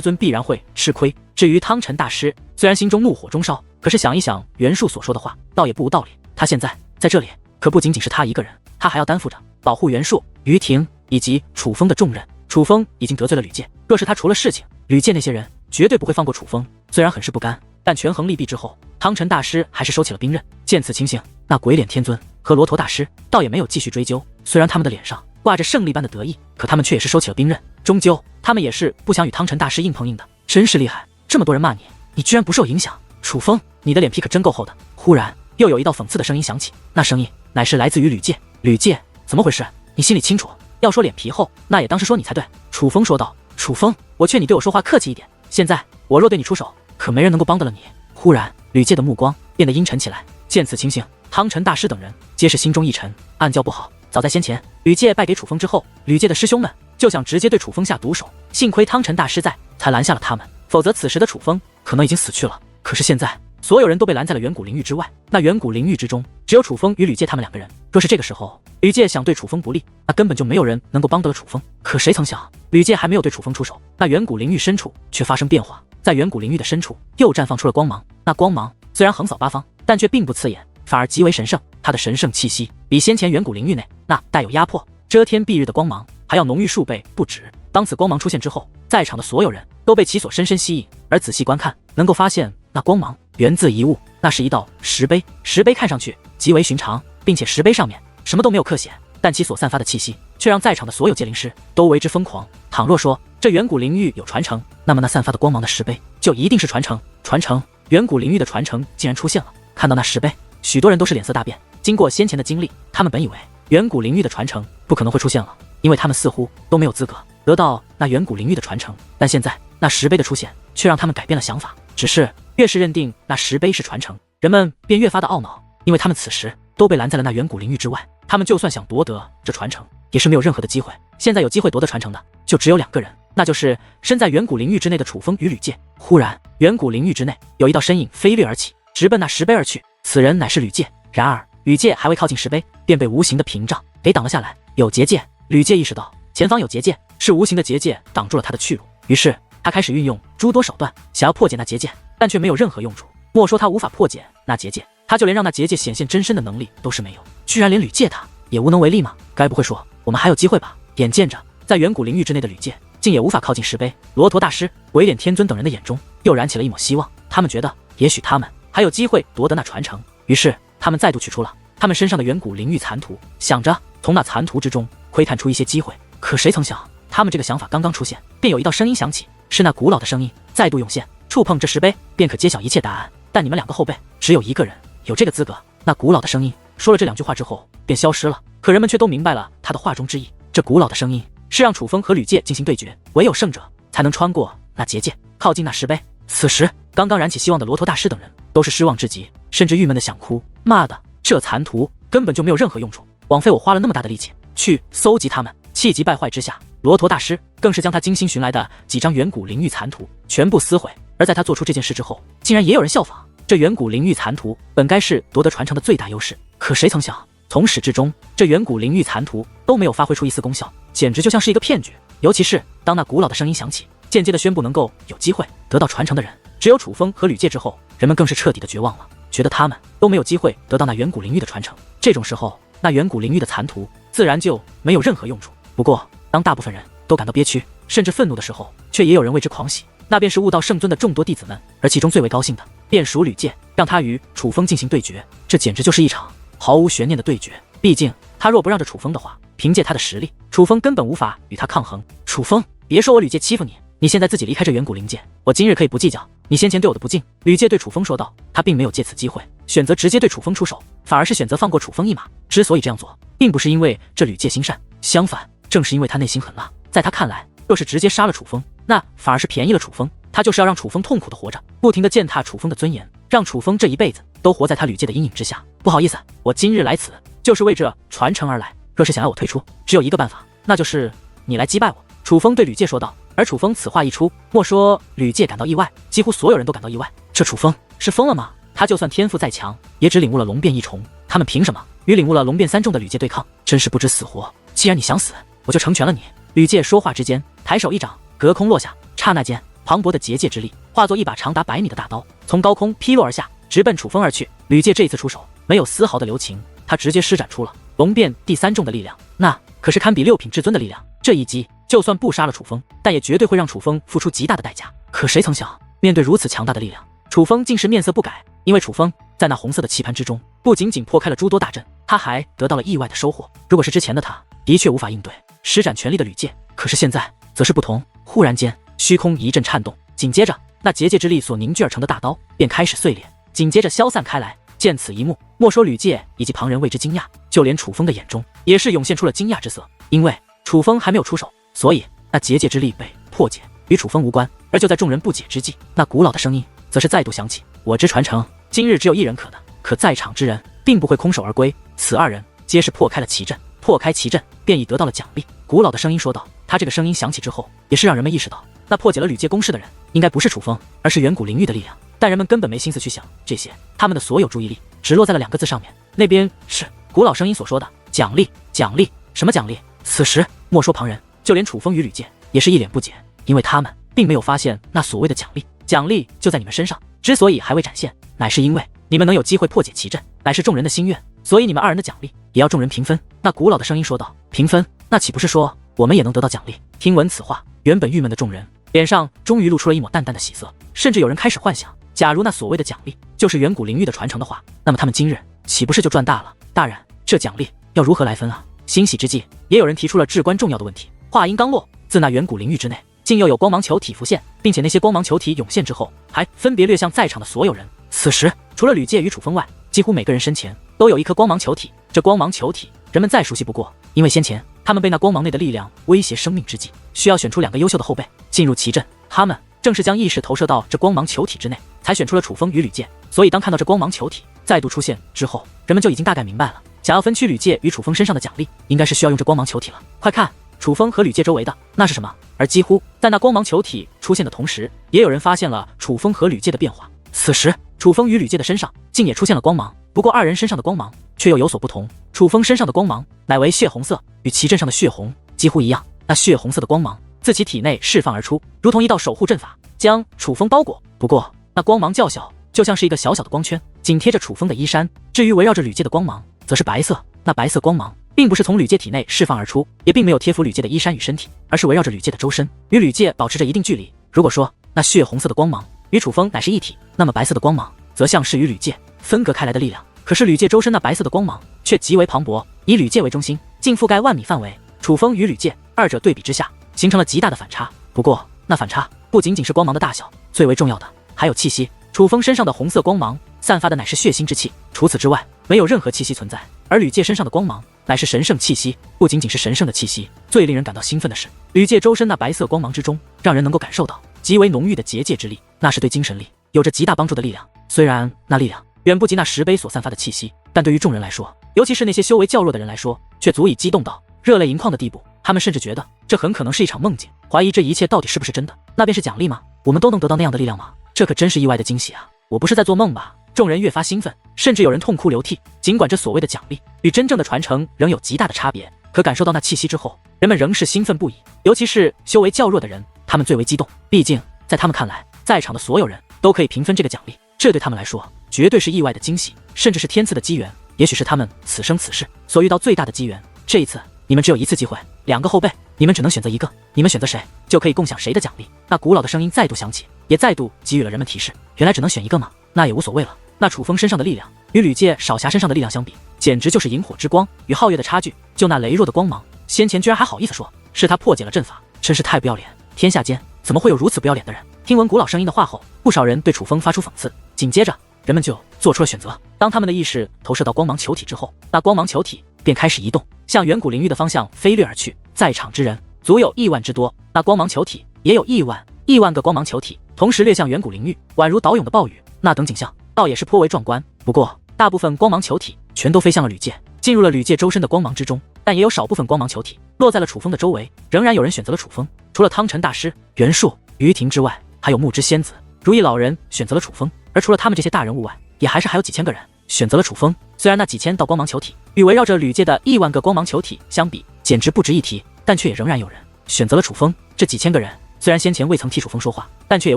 尊必然会吃亏。至于汤臣大师，虽然心中怒火中烧，可是想一想袁术所说的话，倒也不无道理。他现在在这里，可不仅仅是他一个人，他还要担负着保护袁术、于婷以及楚风的重任。楚风已经得罪了吕介，若是他出了事情，吕介那些人绝对不会放过楚风。虽然很是不甘，但权衡利弊之后，汤臣大师还是收起了兵刃。见此情形，那鬼脸天尊和罗陀大师倒也没有继续追究。虽然他们的脸上挂着胜利般的得意，可他们却也是收起了兵刃。终究他们也是不想与汤臣大师硬碰硬的。真是厉害，这么多人骂你，你居然不受影响。楚风，你的脸皮可真够厚的。忽然又有一道讽刺的声音响起，那声音乃是来自于吕介。吕介，怎么回事？你心里清楚，要说脸皮厚，那也当是说你才对。楚风说道。楚风，我劝你对我说话客气一点，现在我若对你出手，可没人能够帮得了你。忽然吕介的目光变得阴沉起来。见此情形，汤臣大师等人皆是心中一沉，暗叫不好。早在先前吕介败给楚风之后，吕介的师兄们就想直接对楚风下毒手。幸亏汤臣大师在，才拦下了他们，否则此时的楚风可能已经死去了。可是现在，所有人都被拦在了远古灵域之外，那远古灵域之中，只有楚风与吕介他们两个人。若是这个时候吕介想对楚风不利，那根本就没有人能够帮得了楚风。可谁曾想，吕介还没有对楚风出手，那远古灵域深处却发生变化，在远古灵域的深处又绽放出了光芒。那光芒虽然横扫八方，但却并不刺眼，反而极为神圣。它的神圣气息比先前远古灵域内那带有压迫、遮天蔽日的光芒还要浓郁数倍不止。当此光芒出现之后，在场的所有人都被其所深深吸引，而仔细观看，能够发现那光芒源自一物，那是一道石碑。石碑看上去极为寻常，并且石碑上面什么都没有刻写，但其所散发的气息却让在场的所有戒灵师都为之疯狂。倘若说这远古灵域有传承，那么那散发的光芒的石碑就一定是传承。传承，远古灵域的传承竟然出现了。看到那石碑，许多人都是脸色大变。经过先前的经历，他们本以为远古灵域的传承不可能会出现了，因为他们似乎都没有资格得到那远古灵域的传承。但现在那石碑的出现却让他们改变了想法。只是越是认定那石碑是传承，人们便越发的懊恼，因为他们此时都被拦在了那远古灵域之外，他们就算想夺得这传承，也是没有任何的机会。现在有机会夺得传承的就只有两个人，那就是身在远古灵域之内的楚风与吕介。忽然，远古灵域之内有一道身影飞掠而起，直奔那石碑而去。此人乃是吕介。然而吕介还未靠近石碑，便被无形的屏障给挡了下来。有结界，吕介意识到前方有结界，是无形的结界挡住了他的去路。于是他开始运用诸多手段，想要破解那结界，但却没有任何用处。莫说他无法破解那结界，他就连让那结界显现真身的能力都是没有。居然连吕介他也无能为力吗？该不会说我们还有机会吧？眼见着在远古灵域之内的吕介竟也无法靠近石碑，罗陀大师、鬼脸天尊等人的眼中又燃起了一抹希望。他们觉得也许他们还有机会夺得那传承，于是他们再度取出了他们身上的远古灵域残图，想着从那残图之中窥探出一些机会。可谁曾想，他们这个想法刚刚出现，便有一道声音响起，是那古老的声音再度涌现：触碰这石碑便可揭晓一切答案，但你们两个后辈只有一个人有这个资格。那古老的声音说了这两句话之后便消失了，可人们却都明白了他的话中之意。这古老的声音是让楚风和吕介进行对决，唯有胜者才能穿过那结界，靠近那石碑。此时刚刚燃起希望的罗陀大师等人都是失望至极，甚至郁闷的想哭。妈的，这残图根本就没有任何用处，枉费我花了那么大的力气去搜集他们。气急败坏之下，罗陀大师更是将他精心寻来的几张远古灵域残图全部撕毁。而在他做出这件事之后，竟然也有人效仿。这远古灵域残图本该是夺得传承的最大优势，可谁曾想从始至终这远古灵域残图都没有发挥出一丝功效，简直就像是一个骗局。尤其是当那古老的声音响起，间接的宣布能够有机会得到传承的人只有楚风和吕介之后，人们更是彻底的绝望了，觉得他们都没有机会得到那远古灵域的传承。这种时候，那远古灵域的残图自然就没有任何用处。不过当大部分人都感到憋屈甚至愤怒的时候，却也有人为之狂喜，那便是悟道圣尊的众多弟子们。而其中最为高兴的便属吕介，让他与楚风进行对决，这简直就是一场毫无悬念的对决。毕竟他若不让着楚风的话，凭借他的实力，楚风根本无法与他抗衡。楚风，别说我吕介欺负你，你现在自己离开这远古灵界，我今日可以不计较你先前对我的不敬。吕介对楚风说道，他并没有借此机会选择直接对楚风出手，反而是选择放过楚风一马。之所以这样做，并不是因为这吕介心善，相反，正是因为他内心狠辣。在他看来，若是直接杀了楚风，那反而是便宜了楚风。他就是要让楚风痛苦的活着，不停的践踏楚风的尊严，让楚风这一辈子都活在他吕介的阴影之下。不好意思，我今日来此就是为这传承而来，若是想要我退出，只有一个办法，那就是你来击败我。楚风对吕介说道。而楚风此话一出，莫说吕介感到意外，几乎所有人都感到意外。这楚风是疯了吗？他就算天赋再强，也只领悟了龙变一重，他们凭什么与领悟了龙变三重的吕介对抗？真是不知死活。既然你想死，我就成全了你。吕介说话之间，抬手一掌，隔空落下，刹那间，磅礴的结界之力化作一把长达100米的大刀，从高空劈落而下，直奔楚风而去。吕介这一次出手没有丝毫的留情，他直接施展出了龙变第3重的力量，那可是堪比6品至尊的力量。这一击就算不杀了楚风，但也绝对会让楚风付出极大的代价。可谁曾想，面对如此强大的力量，楚风竟是面色不改。因为楚风在那红色的棋盘之中，不仅仅破开了诸多大阵，他还得到了意外的收获。如果是之前的他，的确无法应对施展全力的吕介，可是现在则是不同。忽然间，虚空一阵颤动，紧接着那结界之力所凝聚而成的大刀便开始碎裂，紧接着消散开来。见此一幕，莫说吕介以及旁人为之惊讶，就连楚风的眼中也是涌现出了惊讶之色。因为楚风还没有出手，所以那结界之力被破解，与楚风无关。而就在众人不解之际，那古老的声音则是再度响起：我之传承，今日只有一人可得，可在场之人并不会空手而归。此2人皆是破开了奇阵，破开奇阵，便已得到了奖励。古老的声音说道。他这个声音响起之后，也是让人们意识到，那破解了吕界宫室的人，应该不是楚风，而是远古灵域的力量。但人们根本没心思去想这些，他们的所有注意力只落在了2个字上面，那边是古老声音所说的奖励。奖励？什么奖励？此时，莫说旁人，就连楚风与吕界也是一脸不解，因为他们并没有发现那所谓的奖励。奖励就在你们身上，之所以还未展现，乃是因为你们能有机会破解奇阵，乃是众人的心愿，所以你们2人的奖励也要众人平分。那古老的声音说道。平分？那岂不是说我们也能得到奖励？听闻此话，原本郁闷的众人脸上终于露出了一抹淡淡的喜色，甚至有人开始幻想，假如那所谓的奖励就是远古灵域的传承的话，那么他们今日岂不是就赚大了？大人，这奖励要如何来分啊？欣喜之际，也有人提出了至关重要的问题。话音刚落，自那远古灵域之内，竟又有光芒球体浮现，并且那些光芒球体涌现之后，还分别掠向在场的所有人。此时，除了吕界与楚风外，几乎每个人身前都有一颗光芒球体。这光芒球体，人们再熟悉不过，因为先前他们被那光芒内的力量威胁生命之际，需要选出2个优秀的后辈进入奇阵，他们正是将意识投射到这光芒球体之内，才选出了楚风与吕界。所以当看到这光芒球体再度出现之后，人们就已经大概明白了，想要分区吕界与楚风身上的奖励，应该是需要用这光芒球体了。快看，楚风和吕界周围的那是什么？而几乎在那光芒球体出现的同时，也有人发现了楚风和吕界的变化。此时，楚风与吕界的身上竟也出现了光芒，不过2人身上的光芒却又有所不同。楚风身上的光芒乃为血红色，与奇阵上的血红几乎一样。那血红色的光芒自其体内释放而出，如同一道守护阵法，将楚风包裹。不过那光芒较小，就像是一个小小的光圈，紧贴着楚风的衣衫。至于围绕着吕界的光芒，则是白色。那白色光芒并不是从吕界体内释放而出，也并没有贴服吕界的衣衫与身体，而是围绕着吕界的周身，与吕界保持着一定距离。如果说那血红色的光芒与楚风乃是一体，那么白色的光芒则像是与吕界分隔开来的力量。可是吕界周身那白色的光芒却极为磅礴，以吕界为中心，竟覆盖万米范围。楚风与吕界2者对比之下，形成了极大的反差。不过那反差不仅仅是光芒的大小，最为重要的还有气息。楚风身上的红色光芒散发的乃是血腥之气，除此之外没有任何气息存在。而吕界身上的光芒乃是神圣气息，不仅仅是神圣的气息，最令人感到兴奋的是，吕界周身那白色光芒之中，让人能够感受到极为浓郁的结界之力，那是对精神力有着极大帮助的力量。虽然那力量远不及那石碑所散发的气息，但对于众人来说，尤其是那些修为较弱的人来说，却足以激动到热泪盈眶的地步。他们甚至觉得这很可能是一场梦境，怀疑这一切到底是不是真的。那便是奖励吗？我们都能得到那样的力量吗？这可真是意外的惊喜啊！我不是在做梦吧？众人越发兴奋，甚至有人痛哭流涕。尽管这所谓的奖励与真正的传承仍有极大的差别，可感受到那气息之后，人们仍是兴奋不已。尤其是修为较弱的人，他们最为激动。毕竟在他们看来，在场的所有人都可以平分这个奖励，这对他们来说绝对是意外的惊喜，甚至是天赐的机缘，也许是他们此生此世所遇到最大的机缘。这一次你们只有一次机会，2个后辈，你们只能选择一个，你们选择谁，就可以共享谁的奖励。那古老的声音再度响起，也再度给予了人们提示。原来只能选一个吗？那也无所谓了。那楚风身上的力量与吕界少侠身上的力量相比，简直就是萤火之光与皓月的差距。就那羸弱的光芒，先前居然还好意思说是他破解了阵法，真是太不要脸！天下间怎么会有如此不要脸的人？听闻古老声音的话后，不少人对楚风发出讽刺。紧接着，人们就做出了选择。当他们的意识投射到光芒球体之后，那光芒球体便开始移动，向远古灵域的方向飞掠而去。在场之人足有亿万之多，那光芒球体也有亿万个光芒球体同时掠向远古灵域，宛如倒涌的暴雨。那等景象倒也是颇为壮观。不过大部分光芒球体全都飞向了吕界，进入了吕界周身的光芒之中，但也有少部分光芒球体落在了楚风的周围。仍然有人选择了楚风，除了汤晨大师、袁术、于婷之外，还有木之仙子、如意老人选择了楚风。而除了他们这些大人物外，也还有几千个人选择了楚风。虽然那几千道光芒球体与围绕着吕界的亿万个光芒球体相比，简直不值一提，但却也仍然有人选择了楚风。这几千个人虽然先前未曾替楚风说话，但却也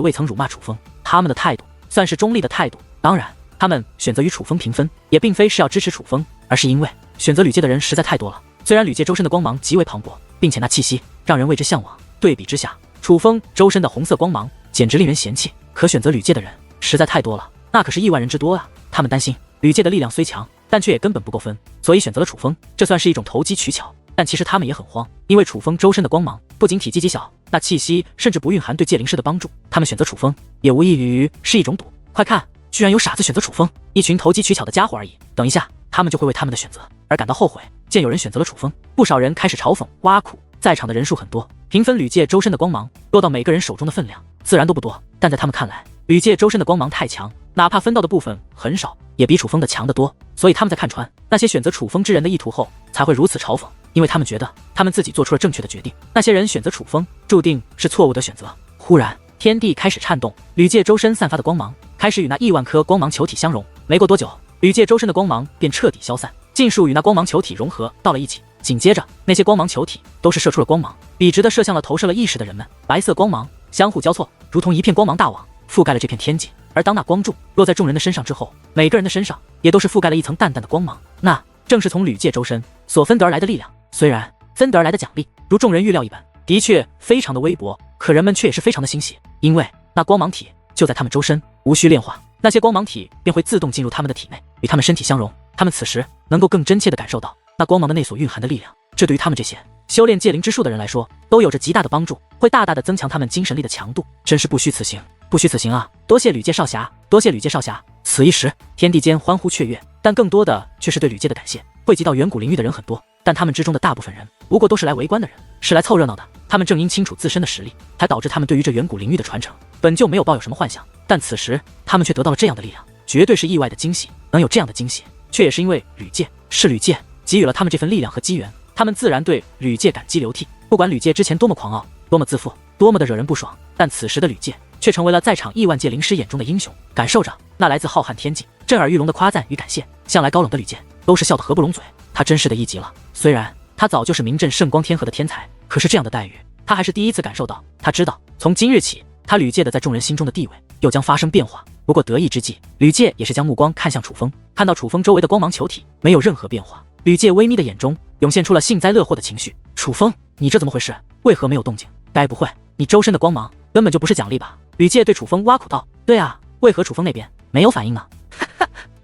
未曾辱骂楚风，他们的态度算是中立的态度。当然，他们选择与楚风平分，也并非是要支持楚风，而是因为选择吕界的人实在太多了。虽然吕界周身的光芒极为磅礴，并且那气息让人为之向往，对比之下，楚风周身的红色光芒简直令人嫌弃。可选择吕界的人实在太多了，那可是亿万人之多啊！他们担心吕界的力量虽强，但却也根本不够分，所以选择了楚风。这算是一种投机取巧，但其实他们也很慌，因为楚风周身的光芒不仅体积极小，那气息甚至不蕴含对界灵师的帮助。他们选择楚风，也无异于是一种赌。快看，居然有傻子选择楚风，一群投机取巧的家伙而已。等一下，他们就会为他们的选择而感到后悔。见有人选择了楚风，不少人开始嘲讽挖苦。在场的人数很多，平分吕界周身的光芒落到每个人手中的分量自然都不多，但在他们看来，吕界周身的光芒太强，哪怕分到的部分很少，也比楚风的强得多。所以他们在看穿那些选择楚风之人的意图后，才会如此嘲讽，因为他们觉得他们自己做出了正确的决定。那些人选择楚风，注定是错误的选择。忽然，天地开始颤动，吕界周身散发的光芒开始与那亿万颗光芒球体相融。没过多久，吕界周身的光芒便彻底消散，尽数与那光芒球体融合到了一起。紧接着，那些光芒球体都是射出了光芒，笔直地射向了投射了意识的人们。白色光芒相互交错，如同一片光芒大网，覆盖了这片天际。而当那光柱落在众人的身上之后，每个人的身上也都是覆盖了一层淡淡的光芒，那正是从吕界周身所分得而来的力量。虽然分得而来的奖励如众人预料一般，的确非常的微薄，可人们却也是非常的欣喜，因为那光芒体就在他们周身，无需炼化，那些光芒体便会自动进入他们的体内，与他们身体相融。他们此时能够更真切地感受到那光芒的内所蕴含的力量，这对于他们这些修炼界灵之术的人来说，都有着极大的帮助，会大大的增强他们精神力的强度，真是不虚此行，不虚此行啊！多谢吕界少侠，多谢吕界少侠！此一时，天地间欢呼雀跃，但更多的却是对吕界的感谢。汇集到远古灵域的人很多，但他们之中的大部分人不过都是来围观的人，是来凑热闹的。他们正因清楚自身的实力，才导致他们对于这远古灵域的传承本就没有抱有什么幻想，但此时他们却得到了这样的力量，绝对是意外的惊喜。能有这样的惊喜，却也是因为吕界给予了他们这份力量和机缘，他们自然对吕界感激流涕。不管吕界之前多么狂傲，多么自负，多么的惹人不爽，但此时的吕界却成为了在场亿万界灵师眼中的英雄，感受着那来自浩瀚天际震耳欲聋的夸赞与感谢。向来高冷的吕界都是笑得合不拢嘴，他真是的一极了。虽然他早就是名震圣光天河的天才，可是这样的待遇他还是第一次感受到。他知道从今日起，他吕界的在众人心中的地位又将发生变化。不过得意之际，吕界也是将目光看向楚风，看到楚风周围的光芒球体没有任何变化，吕界微眯的眼中涌现出了幸灾乐祸的情绪。楚风，你这怎么回事？为何没有动静？该不会你周身的光芒根本就不是奖励吧？吕界对楚风挖苦道。对啊，为何楚风那边没有反应呢？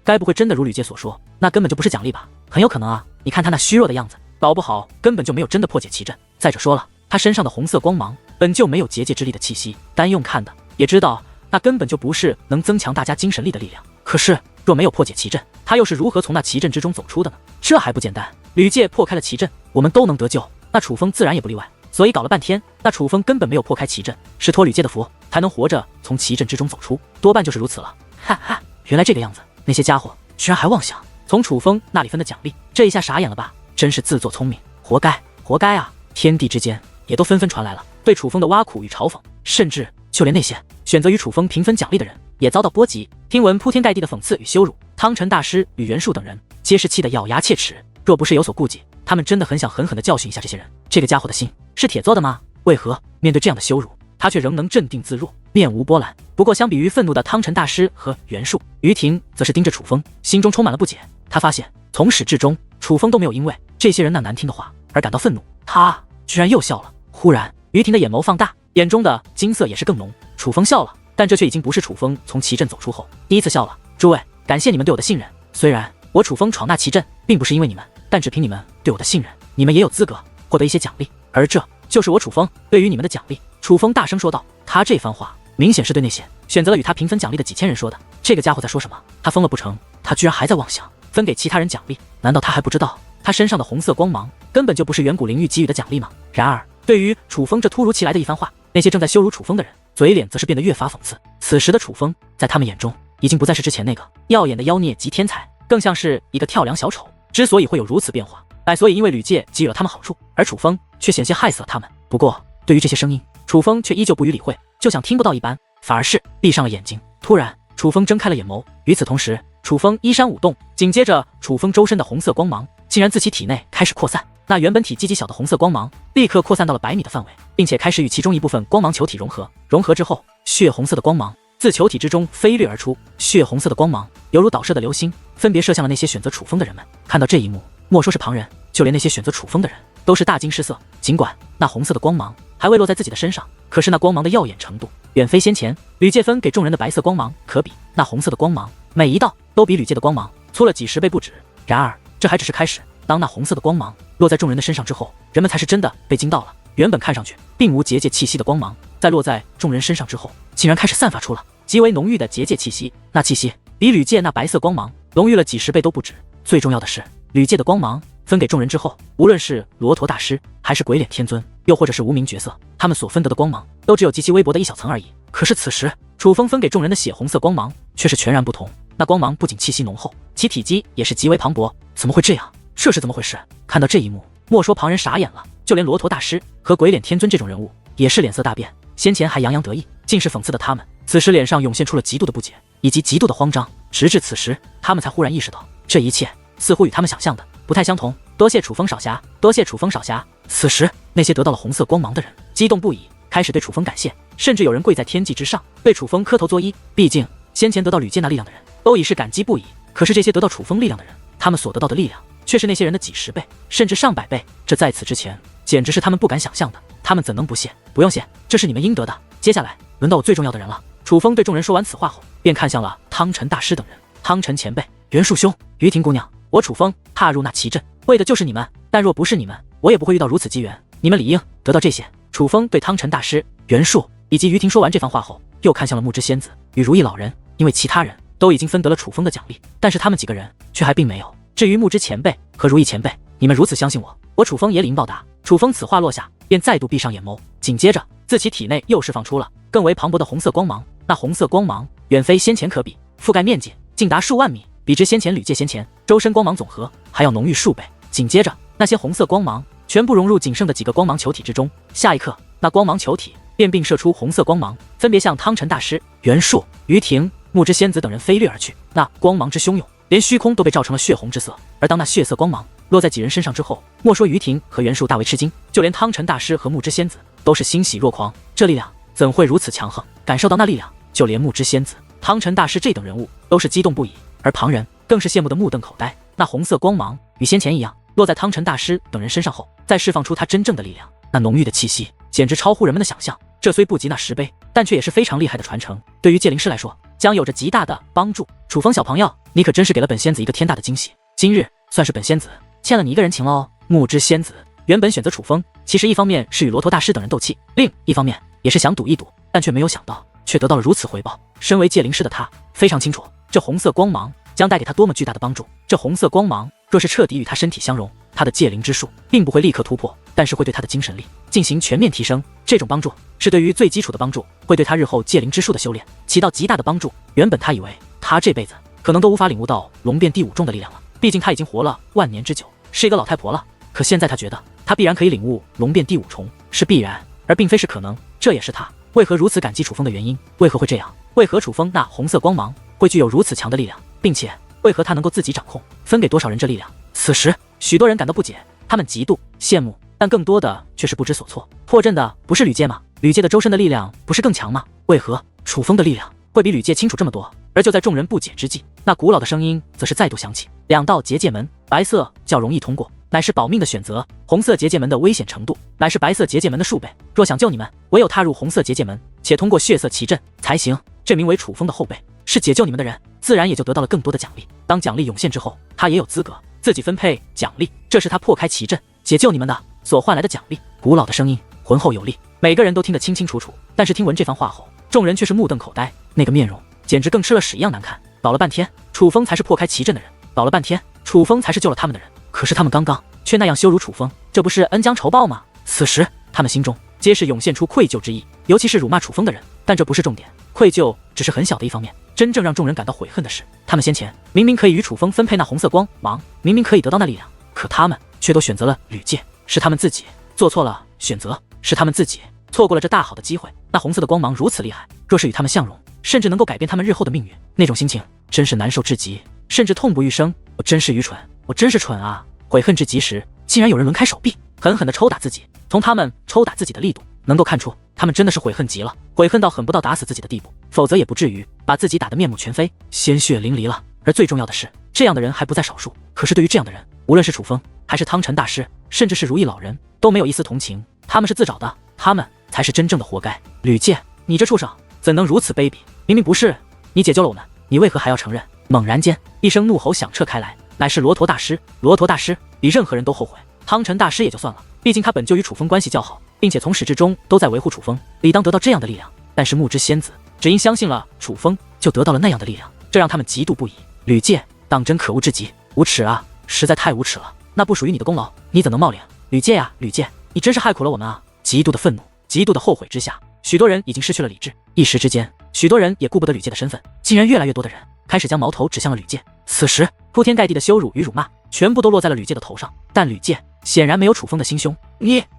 该不会真的如吕界所说，那根本就不是奖励吧？很有可能啊，你看他那虚弱的样子，搞不好根本就没有真的破解奇阵。再者说了，他身上的红色光芒本就没有结界之力的气息，单用看的也知道那根本就不是能增强大家精神力的力量。可是若没有破解奇阵，他又是如何从那奇阵之中走出的呢？这还不简单，吕界破开了奇阵，我们都能得救，那楚风自然也不例外。所以搞了半天，那楚风根本没有破开奇阵，是托吕界的福才能活着从奇阵之中走出，多半就是如此了。哈哈，原来这个样子，那些家伙居然还妄想从楚风那里分的奖励，这一下傻眼了吧？真是自作聪明，活该，活该啊！天地之间也都纷纷传来了对楚风的挖苦与嘲讽，甚至就连那些选择与楚风平分奖励的人也遭到波及。听闻铺天盖地的讽刺与羞辱，汤臣大师与袁术等人皆是气得咬牙切齿，若不是有所顾忌，他们真的很想狠狠地教训一下这些人。这个家伙的心是铁做的吗？为何面对这样的羞辱，他却仍能镇定自若，面无波澜？不过相比于愤怒的汤臣大师和袁术，于婷则是盯着楚风，心中充满了不解。他发现从始至终，楚风都没有因为这些人那难听的话而感到愤怒，他居然又笑了。忽然，于婷的眼眸放大，眼中的金色也是更浓。楚风笑了，但这却已经不是楚风从奇阵走出后第一次笑了。诸位，感谢你们对我的信任。虽然我楚风闯那奇阵并不是因为你们，但只凭你们对我的信任，你们也有资格获得一些奖励，而这就是我楚风对于你们的奖励。楚风大声说道。他这番话明显是对那些选择了与他平分奖励的几千人说的。这个家伙在说什么？他疯了不成？他居然还在妄想分给其他人奖励？难道他还不知道他身上的红色光芒根本就不是远古灵域给予的奖励吗？然而对于楚风这突如其来的一番话，那些正在羞辱楚风的人嘴脸则是变得越发讽刺。此时的楚风在他们眼中已经不再是之前那个耀眼的妖孽及天才，更像是一个跳梁小丑。之所以会有如此变化，乃所以因为吕界给予了他们好处，而楚风却险些害死了他们。不过对于这些声音，楚风却依旧不予理会，就像听不到一般，反而是闭上了眼睛。突然楚风睁开了眼眸，与此同时楚风衣衫舞动，紧接着楚风周身的红色光芒竟然自其体内开始扩散。那原本体积极小的红色光芒立刻扩散到了100米的范围，并且开始与其中一部分光芒球体融合。融合之后，血红色的光芒自球体之中飞掠而出，血红色的光芒犹如导射的流星，分别射向了那些选择楚风的人们。看到这一幕，莫说是旁人，就连那些选择楚风的人都是大惊失色。尽管那红色的光芒还未落在自己的身上，可是那光芒的耀眼程度远非先前吕界分给众人的白色光芒可比。那红色的光芒每一道都比吕界的光芒粗了几十倍不止。然而这还只是开始，当那红色的光芒落在众人的身上之后，人们才是真的被惊到了。原本看上去并无结界气息的光芒，在落在众人身上之后，竟然开始散发出了极为浓郁的结界气息。那气息比吕界那白色光芒浓郁了几十倍都不止。最重要的是，吕界的光芒分给众人之后，无论是罗陀大师，还是鬼脸天尊，又或者是无名角色，他们所分得的光芒，都只有极其微薄的一小层而已。可是此时，楚风分给众人的血红色光芒，却是全然不同。那光芒不仅气息浓厚，其体积也是极为磅礴。怎么会这样？这是怎么回事？看到这一幕，莫说旁人傻眼了，就连罗陀大师和鬼脸天尊这种人物，也是脸色大变。先前还洋洋得意，尽是讽刺的他们，此时脸上涌现出了极度的不解，以及极度的慌张。直至此时，他们才忽然意识到，这一切似乎与他们想象的不太相同。多谢楚风少侠，多谢楚风少侠。此时，那些得到了红色光芒的人激动不已，开始对楚风感谢，甚至有人跪在天际之上，对楚风磕头作揖。毕竟先前得到吕界那力量的人都已是感激不已，可是这些得到楚风力量的人，他们所得到的力量却是那些人的几十倍，甚至上百倍。这在此之前，简直是他们不敢想象的。他们怎能不谢？不用谢，这是你们应得的。接下来轮到我最重要的人了。楚风对众人说完此话后，便看向了汤臣大师等人。汤臣前辈、袁术兄、于婷姑娘，我楚风踏入那奇阵，为的就是你们。但若不是你们，我也不会遇到如此机缘。你们理应得到这些。楚风对汤臣大师、袁术以及于婷说完这番话后，又看向了木之仙子与如意老人，因为其他人都已经分得了楚风的奖励，但是他们几个人却还并没有。至于木之前辈和如意前辈，你们如此相信我，我楚风也理应报答。楚风此话落下，便再度闭上眼眸，紧接着自其体内又释放出了更为磅礴的红色光芒。那红色光芒远非先前可比，覆盖面积竟达数万米，比之先前吕界先前周身光芒总和还要浓郁数倍。紧接着，那些红色光芒全部融入仅剩的几个光芒球体之中。下一刻，那光芒球体便并射出红色光芒，分别向汤臣大师、袁术、于婷、木之仙子等人飞掠而去。那光芒之汹涌，连虚空都被照成了血红之色。而当那血色光芒落在几人身上之后，莫说于婷和袁术大为吃惊，就连汤臣大师和木之仙子都是欣喜若狂。这力量怎会如此强横？感受到那力量，就连木之仙子、汤臣大师这等人物都是激动不已，而旁人更是羡慕得目瞪口呆。那红色光芒与先前一样，落在汤臣大师等人身上后，再释放出他真正的力量，那浓郁的气息简直超乎人们的想象。这虽不及那10倍，但却也是非常厉害的传承，对于界灵师来说将有着极大的帮助。楚风小朋友，你可真是给了本仙子一个天大的惊喜，今日算是本仙子欠了你一个人情了哦。木之仙子原本选择楚风，其实一方面是与罗陀大师等人斗气，另一方面也是想赌一赌，但却没有想到却得到了如此回报。身为界灵师的他非常清楚，这红色光芒将带给他多么巨大的帮助。这红色光芒若是彻底与他身体相融，他的界灵之术并不会立刻突破，但是会对他的精神力进行全面提升。这种帮助是对于最基础的帮助，会对他日后界灵之术的修炼起到极大的帮助。原本他以为他这辈子可能都无法领悟到龙变第5重的力量了，毕竟他已经活了万年之久，是一个老太婆了。可现在他觉得他必然可以领悟龙变第5重，是必然，而并非是可能。这也是他为何如此感激楚风的原因。为何会这样？为何楚风那红色光芒会具有如此强的力量，并且为何他能够自己掌控，分给多少人这力量？此时许多人感到不解，他们嫉妒、羡慕，但更多的却是不知所措。破阵的不是吕界吗？吕界的周身的力量不是更强吗？为何楚风的力量会比吕界清楚这么多？而就在众人不解之际，那古老的声音则是再度响起：2道结界门，白色较容易通过，乃是保命的选择；红色结界门的危险程度乃是白色结界门的数倍。若想救你们，唯有踏入红色结界门，且通过血色奇阵才行。这名为楚风的后辈是解救你们的人，自然也就得到了更多的奖励。当奖励涌现之后，他也有资格自己分配奖励，这是他破开奇阵解救你们的所换来的奖励。古老的声音浑厚有力，每个人都听得清清楚楚。但是听闻这番话后，众人却是目瞪口呆，那个面容简直更吃了屎一样难看。搞了半天，楚风才是破开奇阵的人；搞了半天，楚风才是救了他们的人。可是他们刚刚却那样羞辱楚风，这不是恩将仇报吗？此时他们心中皆是涌现出愧疚之意，尤其是辱骂楚风的人。但这不是重点，愧疚只是很小的一方面。真正让众人感到悔恨的是，他们先前明明可以与楚风分配那红色光芒，明明可以得到那力量，可他们却都选择了吕界。是他们自己做错了选择，是他们自己错过了这大好的机会。那红色的光芒如此厉害，若是与他们相融，甚至能够改变他们日后的命运，那种心情真是难受至极，甚至痛不欲生。我真是愚蠢，我真是蠢啊！悔恨至极时，竟然有人抡开手臂狠狠地抽打自己。从他们抽打自己的力度能够看出，他们真的是悔恨极了，悔恨到狠不到打死自己的地步，否则也不至于把自己打得面目全非，鲜血淋漓了。而最重要的是，这样的人还不在少数。可是对于这样的人，无论是楚风还是汤臣大师，甚至是如意老人，都没有一丝同情。他们是自找的，他们才是真正的活该。吕界，你这畜生怎能如此卑鄙？明明不是你解救了我们，你为何还要承认？猛然间，一声怒吼响彻开来，乃是罗陀大师。罗陀大师比任何人都后悔。汤臣大师也就算了，毕竟他本就与楚风关系较好，并且从始至终都在维护楚风，理当得到这样的力量。但是木之仙子只因相信了楚风，就得到了那样的力量，这让他们嫉妒不已。吕界当真可恶至极，无耻啊，实在太无耻了。那不属于你的功劳，你怎能冒领？吕介呀，吕介，你真是害苦了我们啊！极度的愤怒，极度的后悔之下，许多人已经失去了理智。一时之间，许多人也顾不得吕介的身份，竟然越来越多的人开始将矛头指向了吕介。此时，铺天盖地的羞辱与辱骂，全部都落在了吕介的头上。但吕介显然没有处分的心胸。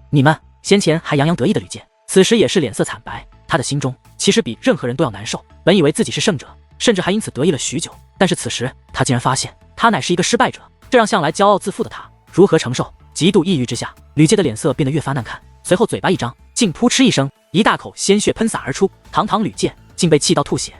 你们先前还洋洋得意的吕介，此时也是脸色惨白，他的心中其实比任何人都要难受。本以为自己是胜者，甚至还因此得意了许久，但是此时他竟然发现他乃是一个失败者，这让向来骄傲自负的他如何承受？极度抑郁之下，吕介的脸色变得越发难看，随后嘴巴一张，竟扑哧一声，一大口鲜血喷洒而出。堂堂吕介竟被气到吐血。